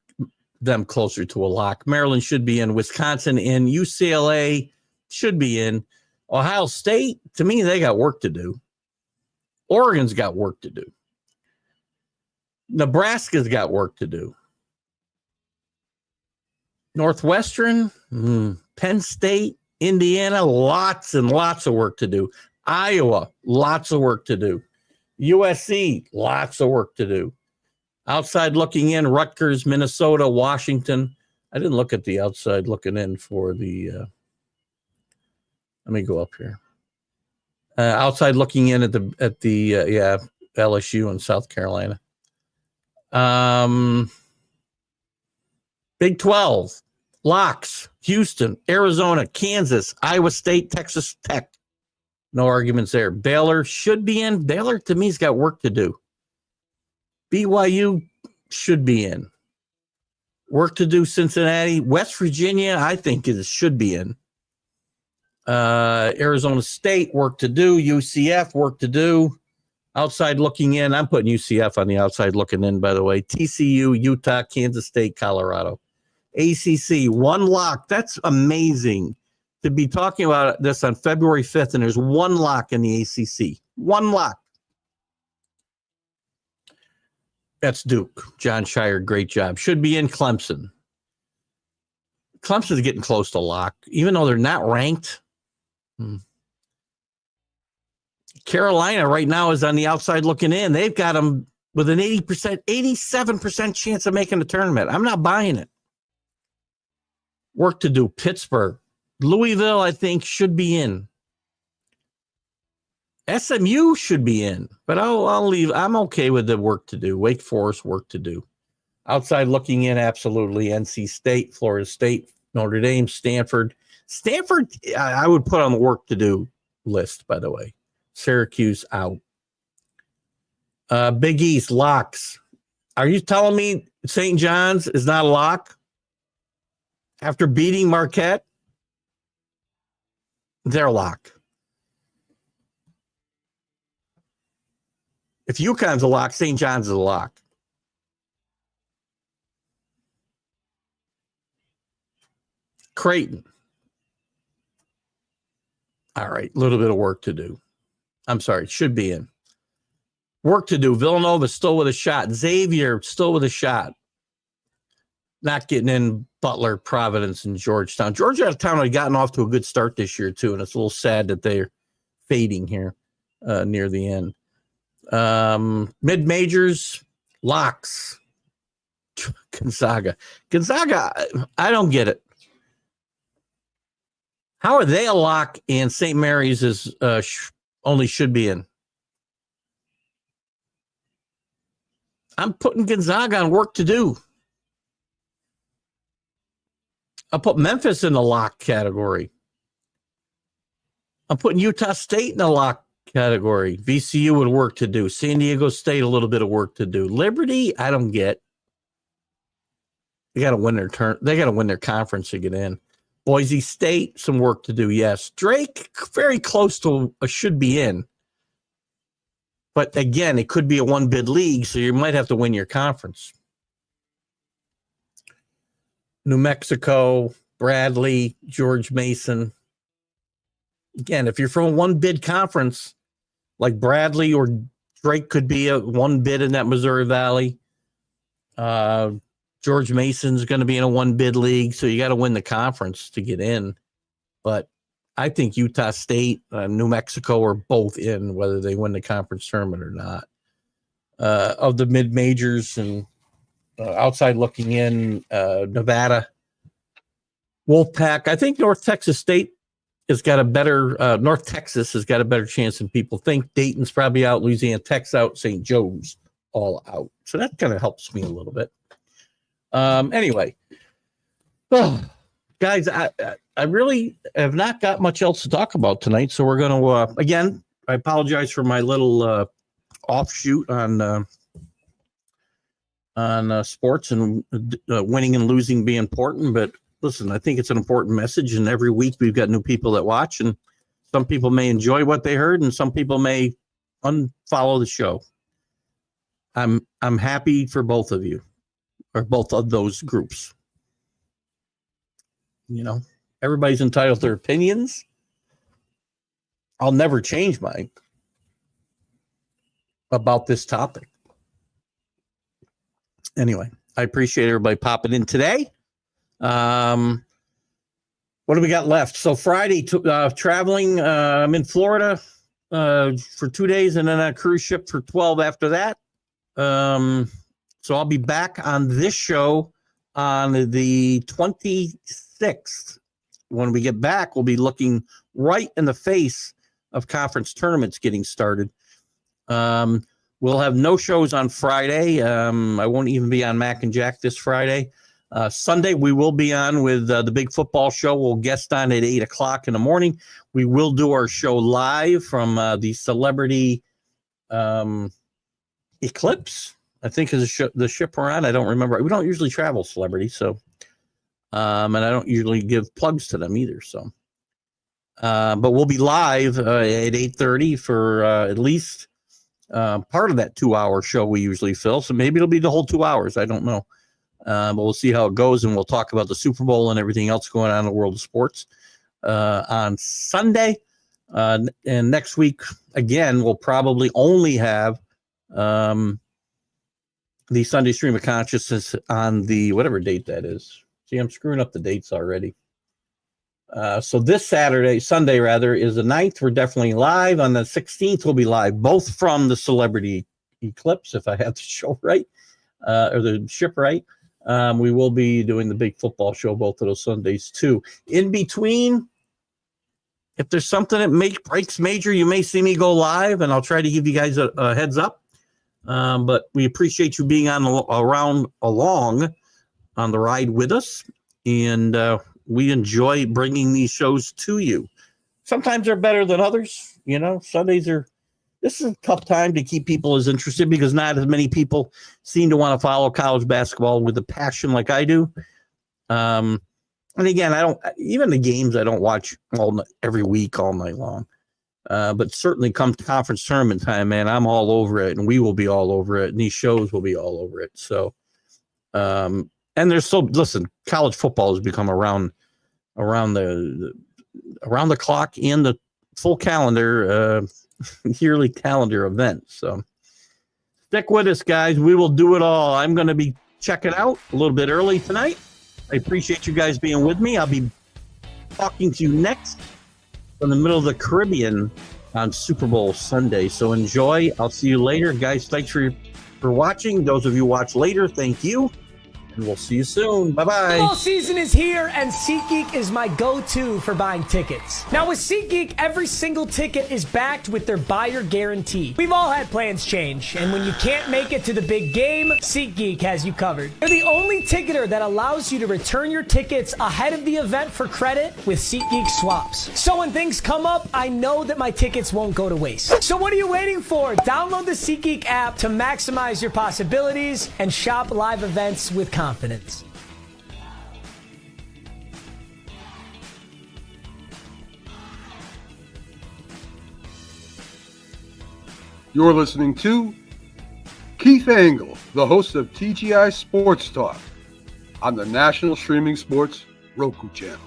them closer to a lock. Maryland should be in. Wisconsin in. UCLA should be in. Ohio State, to me, they got work to do. Oregon's got work to do. Nebraska's got work to do. Northwestern, Penn State, Indiana, lots and lots of work to do. Iowa, lots of work to do. USC, lots of work to do. Outside looking in, Rutgers, Minnesota, Washington. I didn't look at the outside looking in for the let me go up here. Outside looking in at the LSU and South Carolina. Big 12, locks, Houston, Arizona, Kansas, Iowa State, Texas Tech. No arguments there. Baylor should be in. Baylor, to me, has got work to do. BYU should be in. Work to do, Cincinnati. West Virginia, I think, should be in. Arizona State, work to do. UCF, work to do. Outside looking in, I'm putting UCF on the outside looking in, by the way. TCU, Utah, Kansas State, Colorado. ACC, one lock. That's amazing to be talking about this on February 5th, and there's one lock in the ACC. One lock. That's Duke. John Shire, great job. Should be in Clemson. Clemson's getting close to lock, even though they're not ranked. Carolina right now is on the outside looking in. They've got them with an 87% chance of making the tournament. I'm not buying it. Work to do. Pittsburgh. Louisville, I think, should be in. SMU should be in, but I'll leave. I'm okay with the work to do. Wake Forest, work to do. Outside looking in, absolutely. NC State, Florida State, Notre Dame, Stanford. Stanford, I would put on the work to do list, by the way. Syracuse out. Big East, locks. Are you telling me St. John's is not a lock? After beating Marquette? They're a lock. If UConn's a lock, St. John's is a lock. Creighton. All right, a little bit of work to do. I'm sorry, should be in. Work to do. Villanova still with a shot. Xavier still with a shot. Not getting in. Butler, Providence, and Georgetown. Georgetown had gotten off to a good start this year, too, and it's a little sad that they're fading here near the end. Mid-majors, locks. Gonzaga, I don't get it. How are they a lock and St. Mary's is only should be in? I'm putting Gonzaga on work to do. I'll put Memphis in the lock category. I'm putting Utah State in the lock category. VCU with work to do. San Diego State, a little bit of work to do. Liberty, I don't get. They got to win their turn. They got to win their conference to get in. Boise State, some work to do. Yes. Drake, very close to a should be in. But again, it could be a one bid league, so you might have to win your conference. New Mexico, Bradley, George Mason. Again, if you're from a one bid conference, like Bradley or Drake could be a one bid in that Missouri Valley. George Mason's going to be in a one bid league, so you got to win the conference to get in. But I think Utah State, New Mexico are both in, whether they win the conference tournament or not. Of the mid majors and outside looking in, Nevada, Wolfpack. I think North Texas State has got a better, North Texas has got a better chance than people think. Dayton's probably out, Louisiana Tech's out, St. Joe's all out. So that kind of helps me a little bit. Anyway, guys, I really have not got much else to talk about tonight. So we're going to, again, I apologize for my little offshoot on sports and winning and losing being important. But listen, I think it's an important message. And every week we've got new people that watch, and some people may enjoy what they heard and some people may unfollow the show. I'm happy for both of you, or both of those groups. You know, everybody's entitled to their opinions. I'll never change mine about this topic. Anyway, I appreciate everybody popping in today. What do we got left? So Friday, traveling. I'm in Florida for 2 days and then a cruise ship for 12 after that. So I'll be back on this show on the 26th. When we get back, we'll be looking right in the face of conference tournaments getting started. We'll have no shows on Friday. I won't even be on Mac and Jack this Friday. Sunday, we will be on with the big football show. We'll guest on at 8 o'clock in the morning. We will do our show live from the Celebrity Eclipse, I think is the ship we're on. I don't remember. We don't usually travel Celebrity, so and I don't usually give plugs to them either. So, but we'll be live at 8:30 for at least part of that 2-hour show we usually fill. So maybe it'll be the whole 2 hours. I don't know. But we'll see how it goes, and we'll talk about the Super Bowl and everything else going on in the world of sports on Sunday. And next week, again, we'll probably only have the Sunday Stream of Consciousness on the whatever date that is. See, I'm screwing up the dates already. So this Sunday rather, is the 9th. We're definitely live. On the 16th, we'll be live, both from the Celebrity Eclipse, if I have the show right, or the ship right. We will be doing the big football show both of those Sundays too. In between, if there's something that breaks major, you may see me go live, and I'll try to give you guys a heads up. But we appreciate you being along on the ride with us, and we enjoy bringing these shows to you. Sometimes they're better than others. You know, this is a tough time to keep people as interested because not as many people seem to want to follow college basketball with a passion like I do. And again, even the games I don't watch every week, all night long. But certainly come conference tournament time, man, I'm all over it, and we will be all over it, and these shows will be all over it. So, and listen, college football has become around the clock and the full calendar, yearly calendar event. So stick with us, guys. We will do it all. I'm going to be checking out a little bit early tonight. I appreciate you guys being with me. I'll be talking to you next from the middle of the Caribbean on Super Bowl Sunday. So enjoy. I'll see you later. Guys, thanks for watching. Those of you who watch later, thank you. And we'll see you soon. Bye-bye. Football season is here, and SeatGeek is my go-to for buying tickets. Now, with SeatGeek, every single ticket is backed with their buyer guarantee. We've all had plans change, and when you can't make it to the big game, SeatGeek has you covered. They're the only ticketer that allows you to return your tickets ahead of the event for credit with SeatGeek swaps. So when things come up, I know that my tickets won't go to waste. So what are you waiting for? Download the SeatGeek app to maximize your possibilities and shop live events with confidence. You're listening to Keith Engle, the host of TGI Sports Talk on the National Streaming Sports Roku channel.